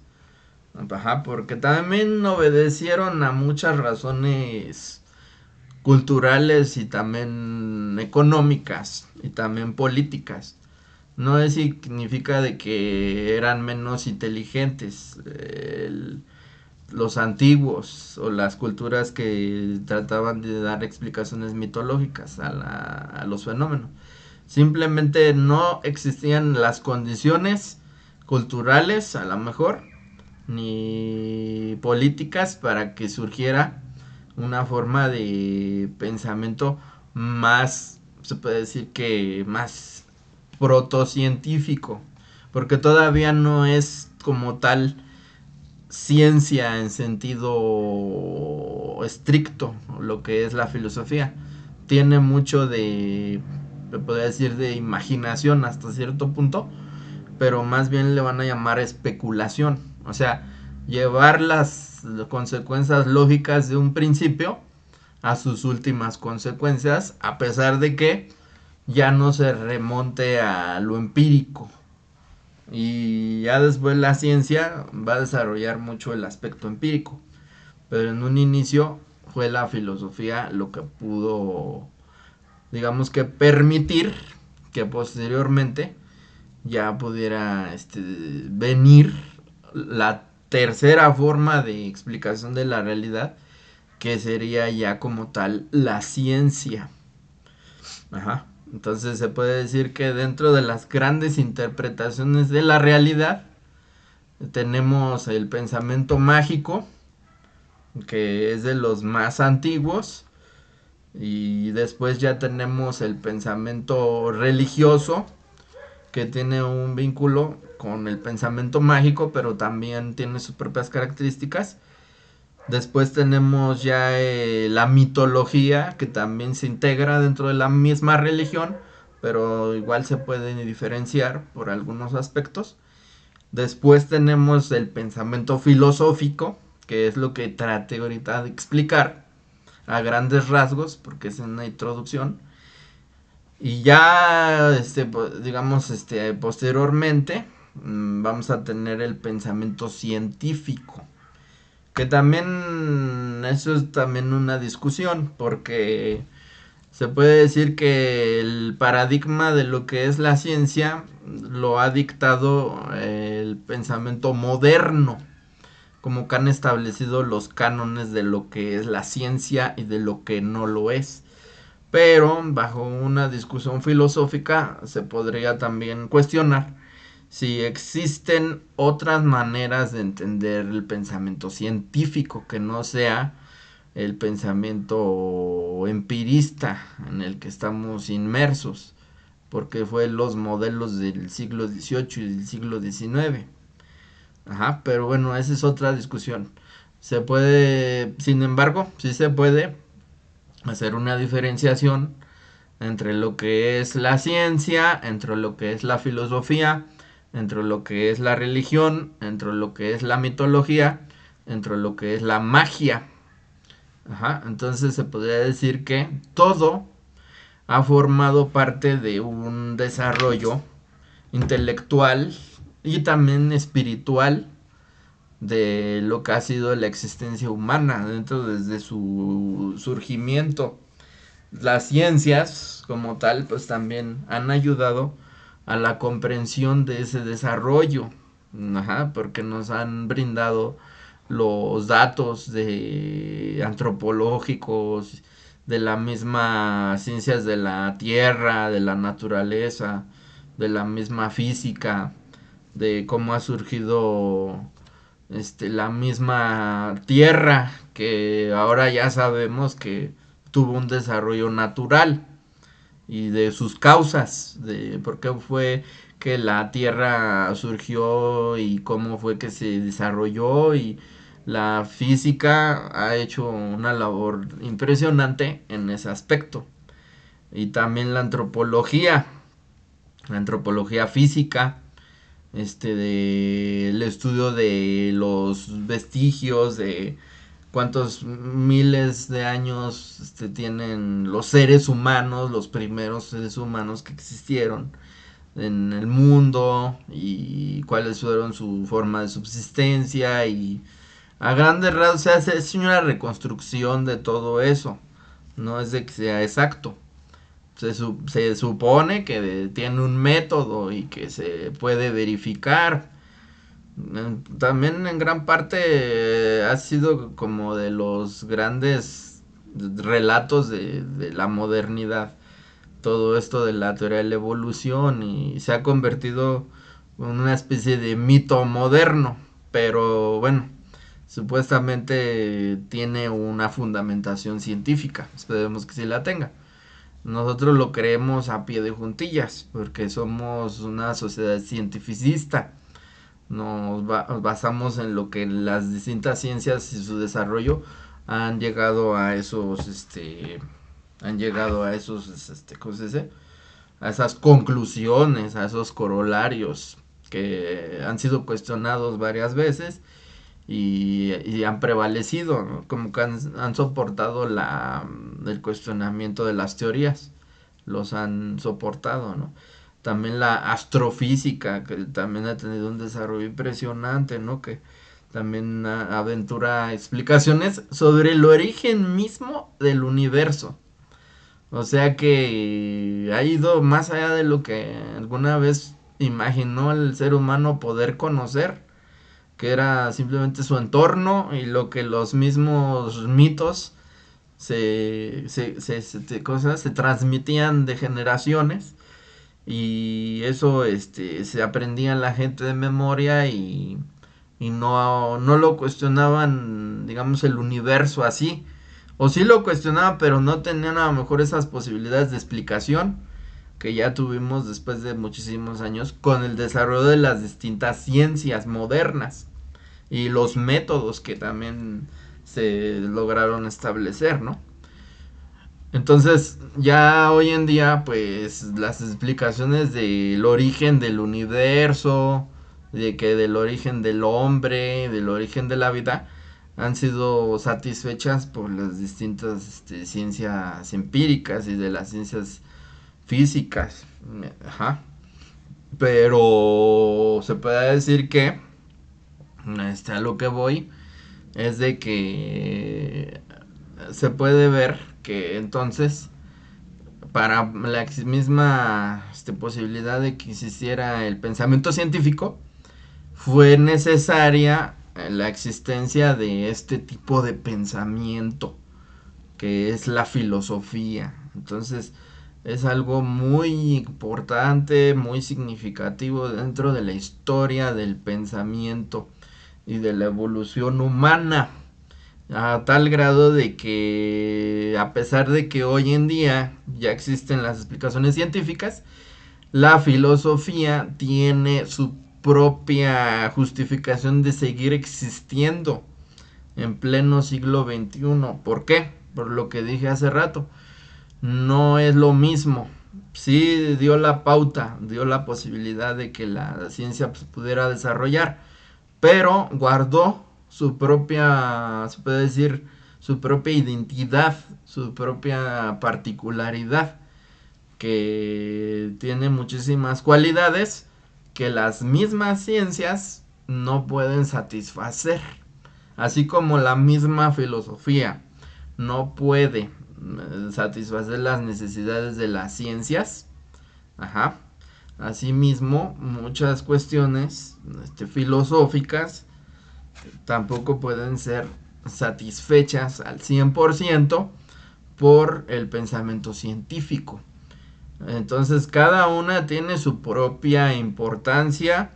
Ajá, porque también obedecieron a muchas razones culturales y también económicas y también políticas. No significa de que eran menos inteligentes los antiguos o las culturas que trataban de dar explicaciones mitológicas a los fenómenos. Simplemente no existían las condiciones culturales, a lo mejor, ni políticas para que surgiera una forma de pensamiento más, se puede decir que más protocientífico, porque todavía no es como tal ciencia en sentido estricto lo que es la filosofía. Tiene mucho de, se podría decir, de imaginación hasta cierto punto, pero más bien le van a llamar especulación. O sea, llevar las consecuencias lógicas de un principio a sus últimas consecuencias, a pesar de que ya no se remonte a lo empírico. Y ya después la ciencia va a desarrollar mucho el aspecto empírico. Pero en un inicio fue la filosofía lo que pudo, digamos que permitir que posteriormente ya pudiera venir la tercera forma de explicación de la realidad, que sería ya como tal la ciencia. Ajá. Entonces se puede decir que dentro de las grandes interpretaciones de la realidad tenemos el pensamiento mágico, que es de los más antiguos, y después ya tenemos el pensamiento religioso, que tiene un vínculo con el pensamiento mágico, pero también tiene sus propias características. Después tenemos ya la mitología, que también se integra dentro de la misma religión, pero igual se pueden diferenciar por algunos aspectos. Después tenemos el pensamiento filosófico, que es lo que trate ahorita de explicar a grandes rasgos, porque es una introducción. Y ya, digamos, posteriormente, vamos a tener el pensamiento científico, que también eso es también una discusión, porque se puede decir que el paradigma de lo que es la ciencia lo ha dictado el pensamiento moderno, como que han establecido los cánones de lo que es la ciencia y de lo que no lo es. Pero bajo una discusión filosófica se podría también cuestionar si existen otras maneras de entender el pensamiento científico que no sea el pensamiento empirista en el que estamos inmersos, porque fue los modelos del siglo XVIII y del siglo XIX. Ajá, pero bueno, esa es otra discusión. Se puede, sin embargo, sí se puede hacer una diferenciación entre lo que es la ciencia, entre lo que es la filosofía, entre lo que es la religión, entre lo que es la mitología, entre lo que es la magia. Ajá, entonces se podría decir que todo ha formado parte de un desarrollo intelectual y también espiritual de lo que ha sido la existencia humana dentro desde su surgimiento. Las ciencias como tal pues también han ayudado a la comprensión de ese desarrollo. Ajá, porque nos han brindado los datos de antropológicos, de la misma ciencias de la tierra, de la naturaleza, de la misma física, de cómo ha surgido la misma tierra, que ahora ya sabemos que tuvo un desarrollo natural, y de sus causas, de por qué fue que la tierra surgió y cómo fue que se desarrolló. Y la física ha hecho una labor impresionante en ese aspecto. Y también la antropología física, de el estudio de los vestigios, de cuántos miles de años tienen los seres humanos, los primeros seres humanos que existieron en el mundo, y cuáles fueron su forma de subsistencia. Y a grandes rasgos se hace una reconstrucción de todo eso. No es de que sea exacto. Se supone que tiene un método y que se puede verificar. También en gran parte ha sido como de los grandes relatos de la modernidad, todo esto de la teoría de la evolución, y se ha convertido en una especie de mito moderno, pero bueno, supuestamente tiene una fundamentación científica, esperemos que sí la tenga. Nosotros lo creemos a pie de juntillas porque somos una sociedad cientificista. Basamos en lo que las distintas ciencias y su desarrollo han llegado a esos ¿cómo se dice? A esas conclusiones, a esos corolarios que han sido cuestionados varias veces, y han prevalecido, ¿no? Como que han soportado el cuestionamiento de las teorías, los han soportado, ¿no? También la astrofísica, que también ha tenido un desarrollo impresionante, ¿no? Que también aventura explicaciones sobre el origen mismo del universo. O sea que ha ido más allá de lo que alguna vez imaginó el ser humano poder conocer, que era simplemente su entorno y lo que los mismos mitos cosas se transmitían de generaciones y eso se aprendía la gente de memoria y no lo cuestionaban, digamos, el universo así. O sí lo cuestionaban, pero no tenían a lo mejor esas posibilidades de explicación que ya tuvimos después de muchísimos años con el desarrollo de las distintas ciencias modernas y los métodos que también se lograron establecer, ¿no? Entonces, ya hoy en día, pues las explicaciones del origen del universo, de que del origen del hombre, del origen de la vida, han sido satisfechas por las distintas ciencias empíricas y de las ciencias físicas. Ajá. Pero se puede decir que a lo que voy es de que se puede ver que entonces para la misma posibilidad de que existiera el pensamiento científico fue necesaria la existencia de este tipo de pensamiento que es la filosofía. Entonces es algo muy importante, muy significativo dentro de la historia del pensamiento y de la evolución humana, a tal grado de que a pesar de que hoy en día ya existen las explicaciones científicas, la filosofía tiene su propia justificación de seguir existiendo en pleno siglo XXI. ¿Por qué? Por lo que dije hace rato. No es lo mismo. Sí dio la pauta, dio la posibilidad de que la ciencia pues, pudiera desarrollar, pero guardó su propia, se puede decir, su propia identidad, su propia particularidad, que tiene muchísimas cualidades que las mismas ciencias no pueden satisfacer. Así como la misma filosofía no puede satisfacer las necesidades de las ciencias. Ajá. Asimismo, muchas cuestiones filosóficas tampoco pueden ser satisfechas al 100% por el pensamiento científico. Entonces, cada una tiene su propia importancia.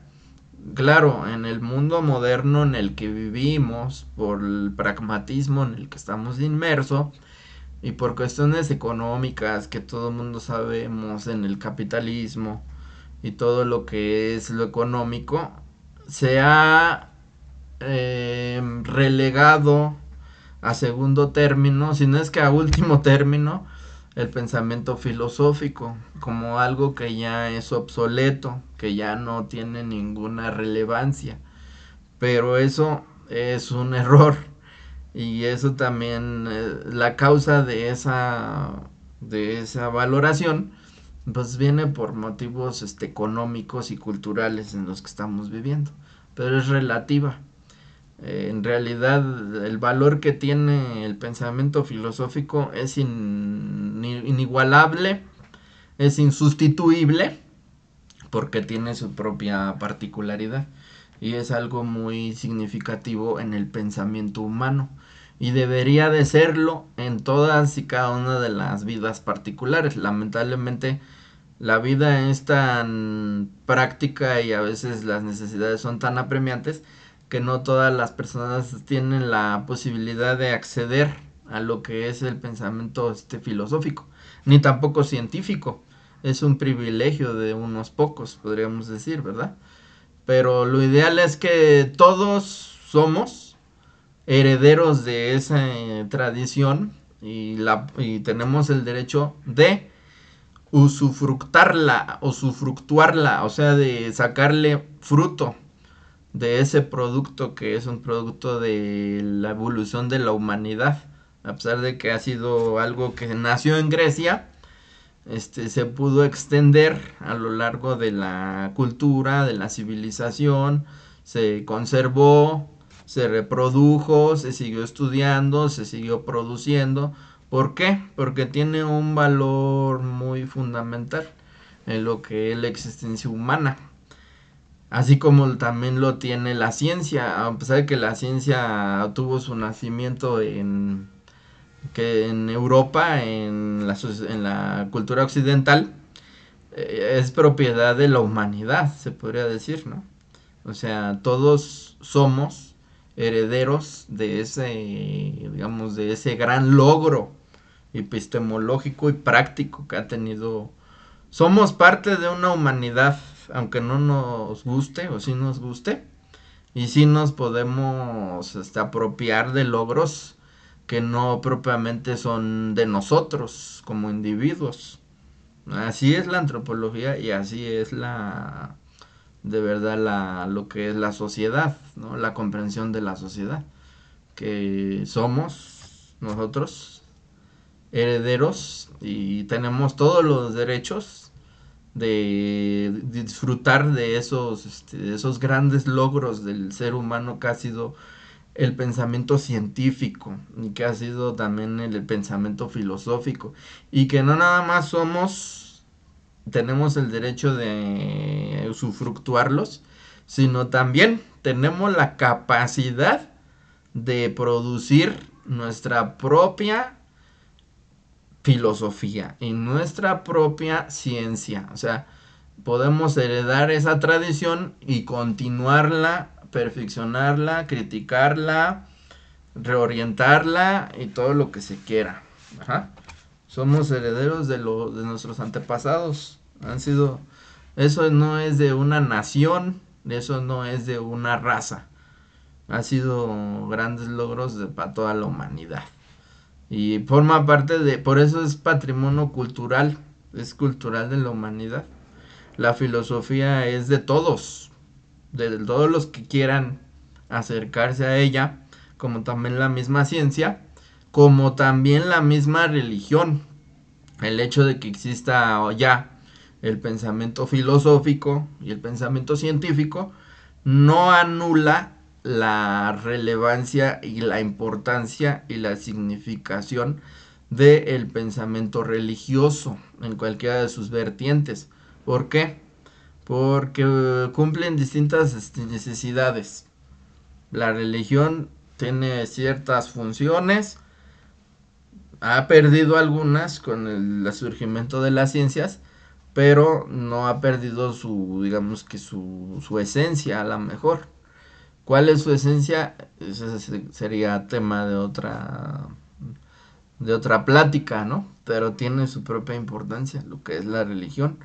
Claro, en el mundo moderno en el que vivimos, por el pragmatismo en el que estamos inmersos y por cuestiones económicas que todo el mundo sabemos en el capitalismo y todo lo que es lo económico, se ha relegado a segundo término, si no es que a último término, el pensamiento filosófico como algo que ya es obsoleto, que ya no tiene ninguna relevancia. Pero eso es un error y eso también la causa de esa valoración pues viene por motivos económicos y culturales en los que estamos viviendo, pero es relativa. En realidad el valor que tiene el pensamiento filosófico es inigualable, es insustituible, porque tiene su propia particularidad y es algo muy significativo en el pensamiento humano y debería de serlo en todas y cada una de las vidas particulares. Lamentablemente la vida es tan práctica y a veces las necesidades son tan apremiantes que no todas las personas tienen la posibilidad de acceder a lo que es el pensamiento filosófico, ni tampoco científico. Es un privilegio de unos pocos, podríamos decir, ¿verdad? Pero lo ideal es que todos somos herederos de esa tradición y tenemos el derecho de usufructarla o sufructuarla, o sea, de sacarle fruto de ese producto que es un producto de la evolución de la humanidad, a pesar de que ha sido algo que nació en Grecia, se pudo extender a lo largo de la cultura, de la civilización, se conservó, se reprodujo, se siguió estudiando, se siguió produciendo. ¿Por qué? Porque tiene un valor muy fundamental en lo que es la existencia humana. Así como también lo tiene la ciencia, a pesar de que la ciencia tuvo su nacimiento en que en Europa, en la cultura occidental, es propiedad de la humanidad, se podría decir, ¿no? O sea, todos somos herederos de ese, digamos, de ese gran logro epistemológico y práctico que ha tenido. Somos parte de una humanidad, aunque no nos guste o sí nos guste, y sí nos podemos apropiar de logros que no propiamente son de nosotros como individuos. Así es la antropología y así es de verdad lo que es la sociedad, ¿no? La comprensión de la sociedad, que somos nosotros herederos y tenemos todos los derechos de disfrutar de esos grandes logros del ser humano que ha sido el pensamiento científico y que ha sido también el pensamiento filosófico y que no nada más tenemos el derecho de usufructuarlos, sino también tenemos la capacidad de producir nuestra propia filosofía y nuestra propia ciencia. O sea, podemos heredar esa tradición y continuarla, perfeccionarla, criticarla, reorientarla y todo lo que se quiera. Ajá. Somos herederos de nuestros antepasados. Han sido, eso no es de una nación, eso no es de una raza. Ha sido grandes logros para toda la humanidad. Y forma parte por eso es patrimonio cultural, es cultural de la humanidad. La filosofía es de todos los que quieran acercarse a ella, como también la misma ciencia, como también la misma religión. El hecho de que exista ya el pensamiento filosófico y el pensamiento científico no anula la relevancia y la importancia y la significación del pensamiento religioso en cualquiera de sus vertientes. ¿Por qué? Porque cumplen distintas necesidades. La religión tiene ciertas funciones, ha perdido algunas con el surgimiento de las ciencias, pero no ha perdido digamos que su esencia a lo mejor. ¿Cuál es su esencia? Ese sería tema de otra plática, ¿no? Pero tiene su propia importancia, lo que es la religión,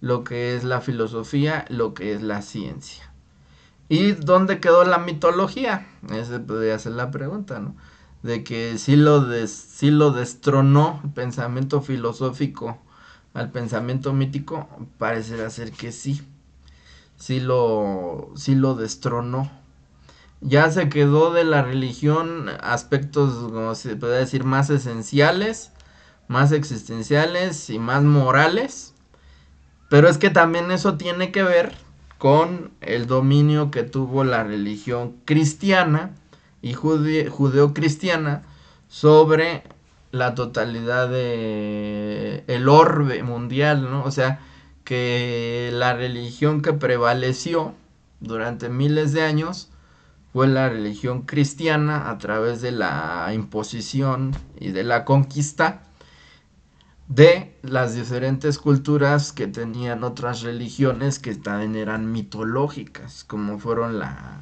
lo que es la filosofía, lo que es la ciencia. ¿Y dónde quedó la mitología? Esa podría ser la pregunta, ¿no? De que si lo destronó el pensamiento filosófico al pensamiento mítico, parecerá ser que sí. Sí lo destronó. Ya se quedó de la religión aspectos, como se puede decir, más esenciales, más existenciales y más morales. Pero es que también eso tiene que ver con el dominio que tuvo la religión cristiana y judeocristiana sobre la totalidad de el orbe mundial, ¿no? O sea, que la religión que prevaleció durante miles de años fue la religión cristiana a través de la imposición y de la conquista de las diferentes culturas que tenían otras religiones que también eran mitológicas, como fueron la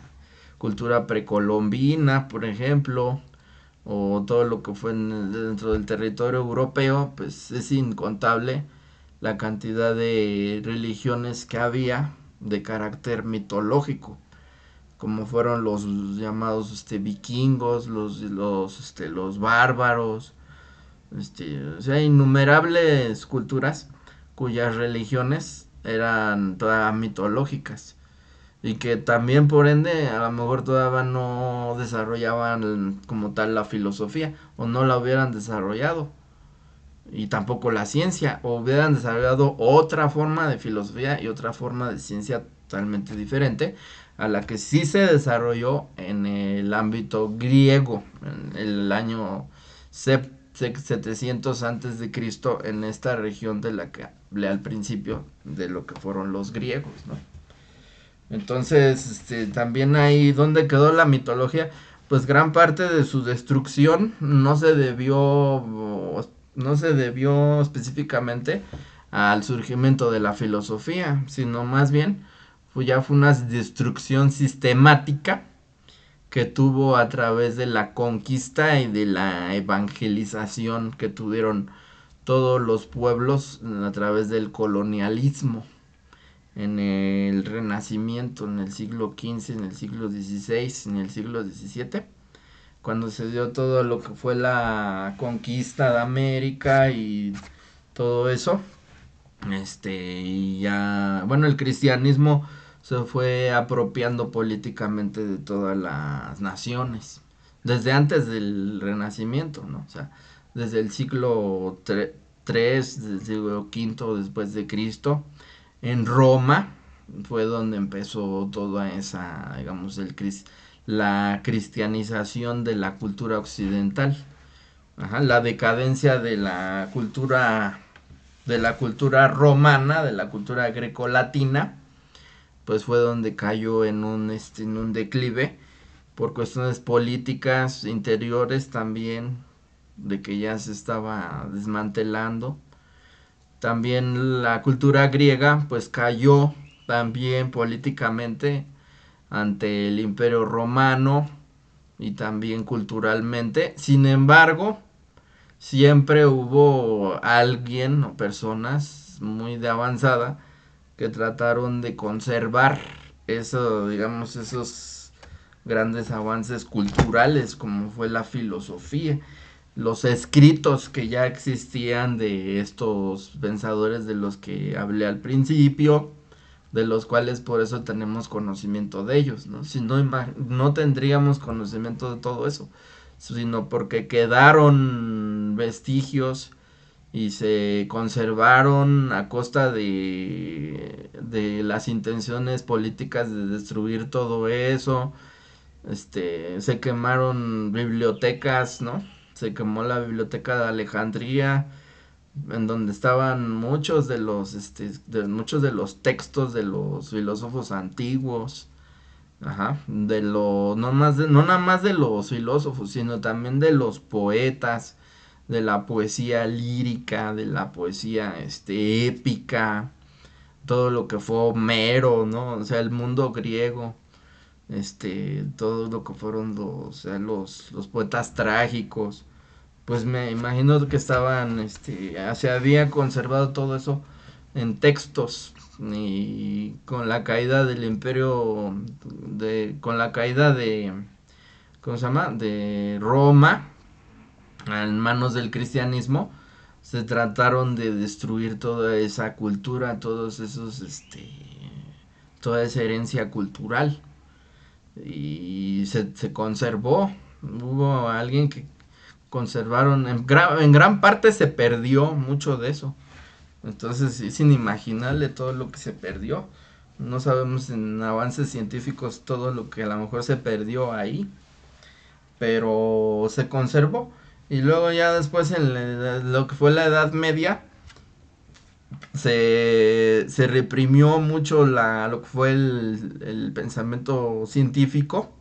cultura precolombina, por ejemplo, o todo lo que fue dentro del territorio europeo, pues es incontable la cantidad de religiones que había de carácter mitológico, como fueron los llamados vikingos, los bárbaros, o sea, innumerables culturas cuyas religiones eran todas mitológicas y que también por ende a lo mejor todavía no desarrollaban como tal la filosofía o no la hubieran desarrollado y tampoco la ciencia o hubieran desarrollado otra forma de filosofía y otra forma de ciencia totalmente diferente a la que sí se desarrolló en el ámbito griego en el año 700 antes de Cristo en esta región de la que hablé al principio de lo que fueron los griegos, ¿no? Entonces, también ahí, ¿dónde quedó la mitología? pues gran parte de su destrucción no se debió específicamente al surgimiento de la filosofía, sino más bien ya fue una destrucción sistemática que tuvo a través de la conquista y de la evangelización que tuvieron todos los pueblos a través del colonialismo en el Renacimiento, en el siglo XV, en el siglo XVI, en el siglo XVII, cuando se dio todo lo que fue la conquista de América y todo eso. Y ya, bueno, el cristianismo se fue apropiando políticamente de todas las naciones, desde antes del Renacimiento, ¿no? O sea, desde el siglo III, desde el siglo V después de Cristo, en Roma fue donde empezó toda esa, digamos, la cristianización de la cultura occidental. Ajá, la decadencia de la cultura romana, de la cultura grecolatina, pues fue donde cayó en un declive por cuestiones políticas interiores también, de que ya se estaba desmantelando. También la cultura griega pues cayó también políticamente ante el Imperio Romano y también culturalmente. Sin embargo, siempre hubo alguien o personas muy de avanzada que trataron de conservar eso, digamos, esos grandes avances culturales como fue la filosofía, los escritos que ya existían de estos pensadores de los que hablé al principio, de los cuales por eso tenemos conocimiento de ellos, ¿no? Si no, no tendríamos conocimiento de todo eso, sino porque quedaron vestigios y se conservaron a costa de las intenciones políticas de destruir todo eso. Se quemaron bibliotecas, ¿no? Se quemó la biblioteca de Alejandría, en donde estaban muchos de los textos de los filósofos antiguos. Ajá, no nada más de los filósofos, sino también de los poetas, de la poesía lírica, de la poesía épica, todo lo que fue Homero, ¿no? O sea, el mundo griego, todo lo que fueron los poetas trágicos. Pues me imagino que se había conservado todo eso en textos, y con la caída del imperio, con la caída ¿cómo se llama? De Roma, en manos del cristianismo, se trataron de destruir toda esa cultura, toda esa herencia cultural, y se conservó. Hubo alguien que conservaron, en gran parte se perdió mucho de eso. Entonces es inimaginable todo lo que se perdió. No sabemos en avances científicos todo lo que a lo mejor se perdió ahí, pero se conservó. Y luego ya después lo que fue la Edad Media, se reprimió mucho lo que fue el pensamiento científico,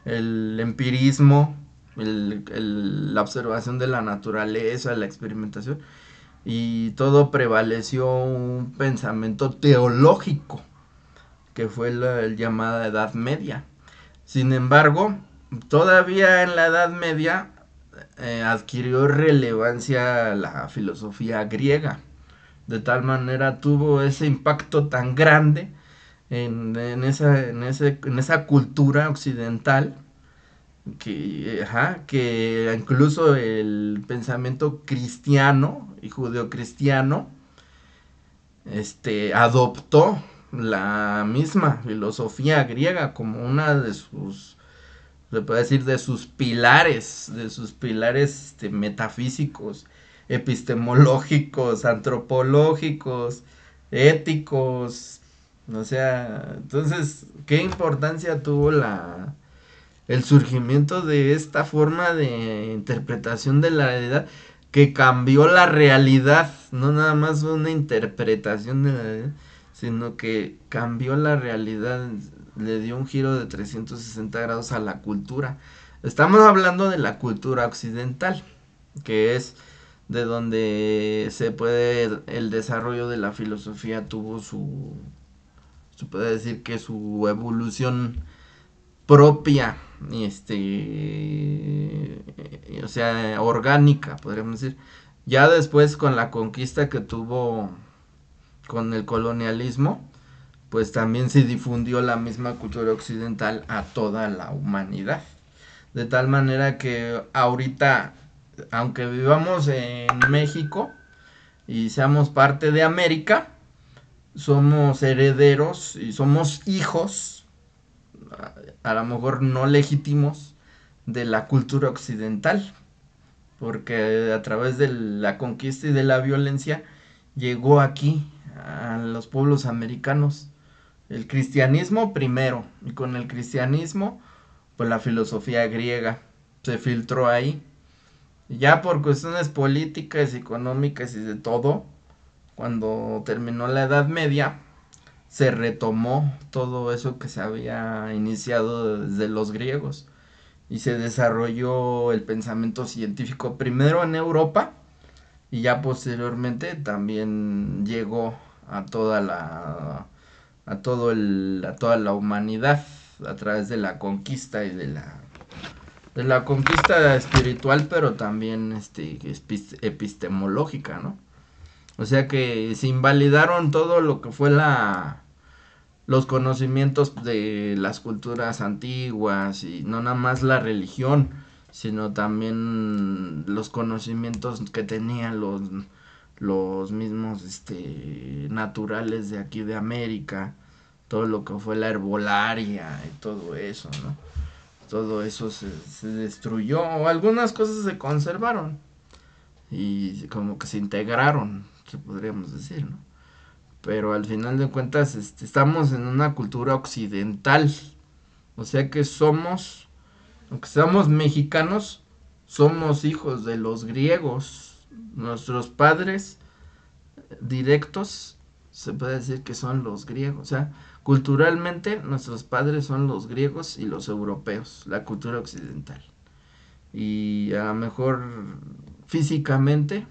el empirismo, la observación de la naturaleza, la experimentación, y todo prevaleció un pensamiento teológico, que fue la llamada Edad Media. Sin embargo, todavía en la Edad Media adquirió relevancia la filosofía griega. De tal manera tuvo ese impacto tan grande en esa cultura occidental, que incluso el pensamiento cristiano y judeocristiano adoptó la misma filosofía griega como una se puede decir, de sus pilares metafísicos, epistemológicos, antropológicos, éticos. O sea, entonces, ¿qué importancia tuvo el surgimiento de esta forma de interpretación de la realidad, que cambió la realidad? No nada más una interpretación de la realidad, sino que cambió la realidad, le dio un giro de 360 grados a la cultura. Estamos hablando de la cultura occidental, que es de donde se puede, el desarrollo de la filosofía tuvo se puede decir que su evolución propia, o sea, orgánica, podríamos decir. Ya después con la conquista que tuvo con el colonialismo, pues también se difundió la misma cultura occidental a toda la humanidad. De tal manera que ahorita, aunque vivamos en México y seamos parte de América, somos herederos y somos hijos, a lo mejor no legítimos, de la cultura occidental, porque a través de la conquista y de la violencia llegó aquí a los pueblos americanos el cristianismo primero, y con el cristianismo pues la filosofía griega se filtró ahí. Y ya por cuestiones políticas, económicas y de todo, cuando terminó la Edad Media, se retomó todo eso que se había iniciado desde los griegos y se desarrolló el pensamiento científico primero en Europa y ya posteriormente también llegó a toda a toda la humanidad a través de la conquista y de la conquista espiritual, pero también epistemológica, ¿no? O sea que se invalidaron todo lo que fue los conocimientos de las culturas antiguas y no nada más la religión, sino también los conocimientos que tenían los mismos naturales de aquí de América, todo lo que fue la herbolaria y todo eso, ¿no? Todo eso se destruyó, o algunas cosas se conservaron y como que se integraron, se podríamos decir, ¿no? Pero al final de cuentas estamos en una cultura occidental, o sea que somos, aunque seamos mexicanos, somos hijos de los griegos. Nuestros padres directos se puede decir que son los griegos, o sea, culturalmente nuestros padres son los griegos y los europeos, la cultura occidental. Y a lo mejor físicamente,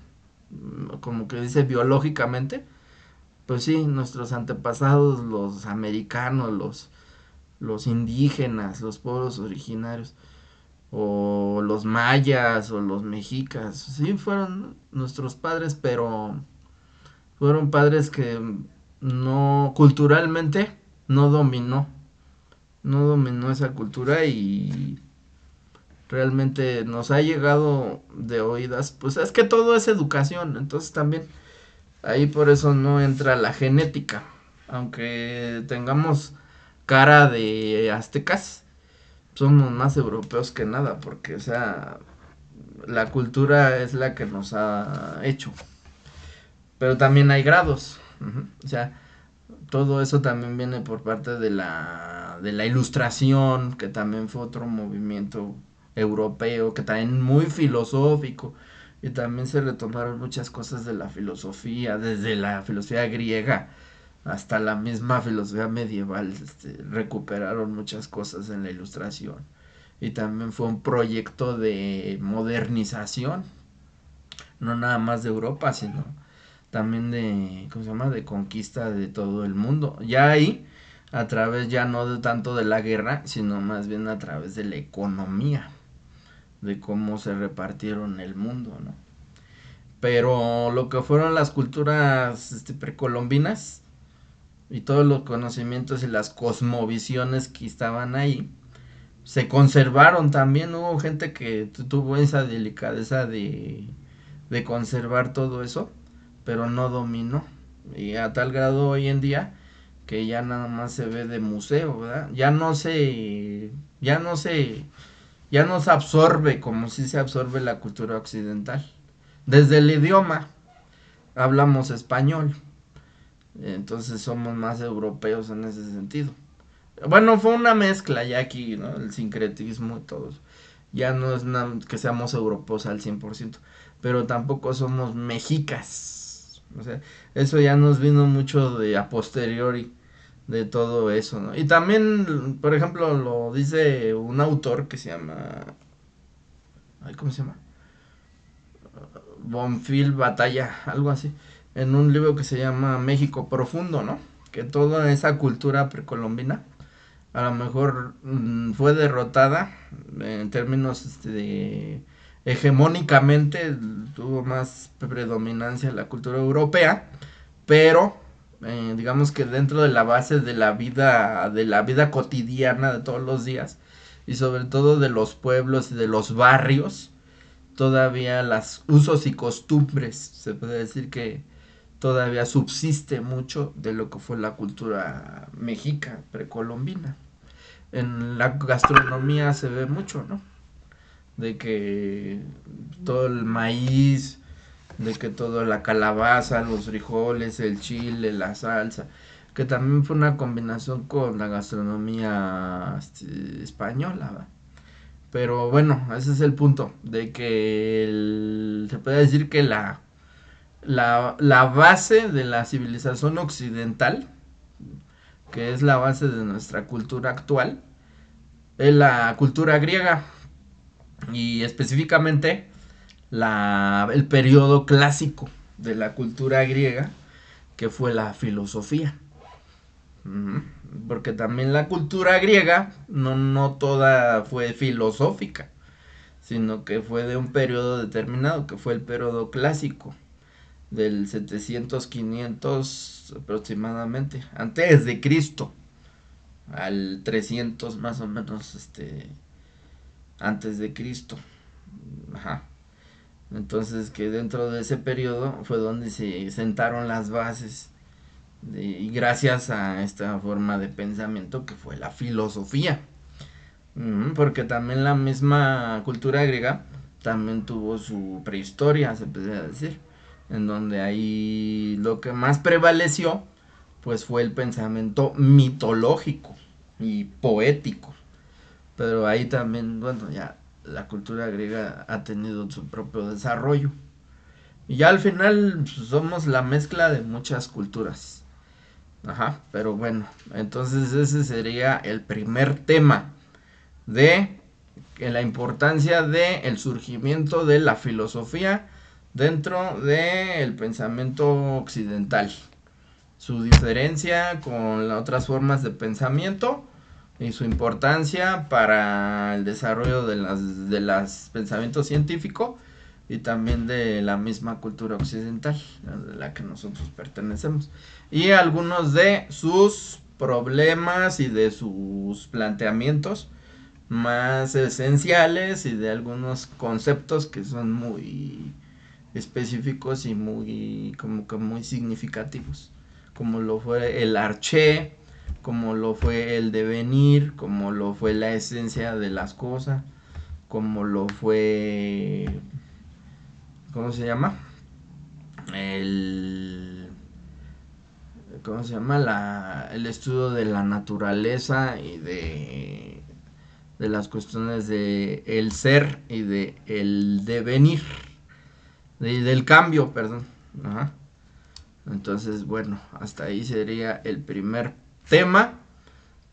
como que dice biológicamente, pues sí, nuestros antepasados, los americanos, los indígenas, los pueblos originarios, o los mayas, o los mexicas, sí fueron nuestros padres, pero fueron padres que no, culturalmente, no dominó, no dominó esa cultura y realmente nos ha llegado de oídas, pues es que todo es educación, entonces también ahí por eso no entra la genética, aunque tengamos cara de aztecas, somos más europeos que nada, porque o sea, la cultura es la que nos ha hecho, pero también hay grados, o sea, todo eso también viene por parte de la ilustración, que también fue otro movimiento europeo, que también muy filosófico, y también se retomaron muchas cosas de la filosofía, desde la filosofía griega hasta la misma filosofía medieval, recuperaron muchas cosas en la ilustración. Y también fue un proyecto de modernización, no nada más de Europa, sino también de, ¿cómo se llama? De conquista de todo el mundo. Ya ahí, a través ya no de tanto de la guerra, sino más bien a través de la economía, de cómo se repartieron el mundo, ¿no? Pero lo que fueron las culturas precolombinas y todos los conocimientos y las cosmovisiones que estaban ahí, se conservaron también. Hubo gente que tuvo esa delicadeza de conservar todo eso, pero no dominó. Y a tal grado hoy en día que ya nada más se ve de museo, ¿verdad? Ya no se absorbe como si se absorbe la cultura occidental. Desde el idioma hablamos español, entonces somos más europeos en ese sentido. Bueno, fue una mezcla ya aquí, ¿no? El sincretismo y todo eso. Ya no es que seamos europeos al 100%, pero tampoco somos mexicas. O sea, eso ya nos vino mucho de a posteriori de todo eso, ¿no? Y también, por ejemplo, lo dice un autor que se llama ¿cómo se llama? Bonfil Batalla, algo así, en un libro que se llama México Profundo, ¿no? Que toda esa cultura precolombina a lo mejor fue derrotada en términos de hegemónicamente, tuvo más predominancia la cultura europea, pero digamos que dentro de la base de la vida cotidiana de todos los días y sobre todo de los pueblos y de los barrios, todavía las usos y costumbres, se puede decir que todavía subsiste mucho de lo que fue la cultura mexica precolombina. En la gastronomía se ve mucho, ¿no? De que todo el maíz, de que toda la calabaza, los frijoles, el chile, la salsa, que también fue una combinación con la gastronomía española, ¿va? Pero bueno, ese es el punto, de que se puede decir que la base de la civilización occidental, que es la base de nuestra cultura actual, es la cultura griega y específicamente el periodo clásico de la cultura griega, que fue la filosofía. Porque también la cultura griega no toda fue filosófica, sino que fue de un periodo determinado, que fue el periodo clásico, del 700-500 aproximadamente, antes de Cristo, al 300 más o menos, antes de Cristo. Ajá. Entonces que dentro de ese periodo fue donde se sentaron las bases y gracias a esta forma de pensamiento que fue la filosofía. Porque también la misma cultura griega también tuvo su prehistoria, se podría decir, en donde ahí lo que más prevaleció pues fue el pensamiento mitológico y poético. Pero ahí también, bueno, ya la cultura griega ha tenido su propio desarrollo. Y ya al final pues, somos la mezcla de muchas culturas. Ajá, pero bueno, entonces ese sería el primer tema de la importancia del surgimiento de la filosofía dentro del pensamiento occidental. Su diferencia con las otras formas de pensamiento y su importancia para el desarrollo de las pensamiento científico y también de la misma cultura occidental de la que nosotros pertenecemos y algunos de sus problemas y de sus planteamientos más esenciales y de algunos conceptos que son muy específicos y muy como que muy significativos, como lo fue el arché, como lo fue el devenir, como lo fue la esencia de las cosas, como lo fue, ¿cómo se llama? El, ¿cómo se llama? El estudio de la naturaleza y de las cuestiones de el ser y de el devenir, del cambio, perdón. Ajá. Entonces, bueno, hasta ahí sería el primer tema.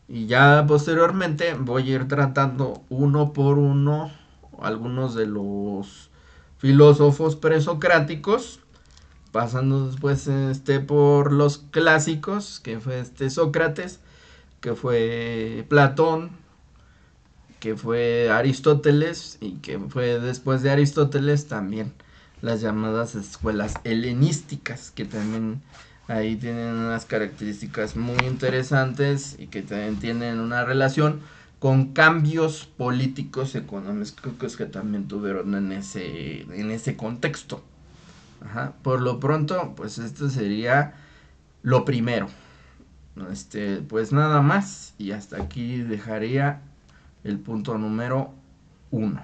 Y ya posteriormente voy a ir tratando uno por uno algunos de los filósofos presocráticos, pasando después por los clásicos, que fue Sócrates, que fue Platón, que fue Aristóteles y que fue después de Aristóteles también las llamadas escuelas helenísticas, que también ahí tienen unas características muy interesantes y que también tienen una relación con cambios políticos económicos que también tuvieron en ese contexto. Ajá. Por lo pronto, pues esto sería lo primero. Pues nada más y hasta aquí dejaría el punto número 1.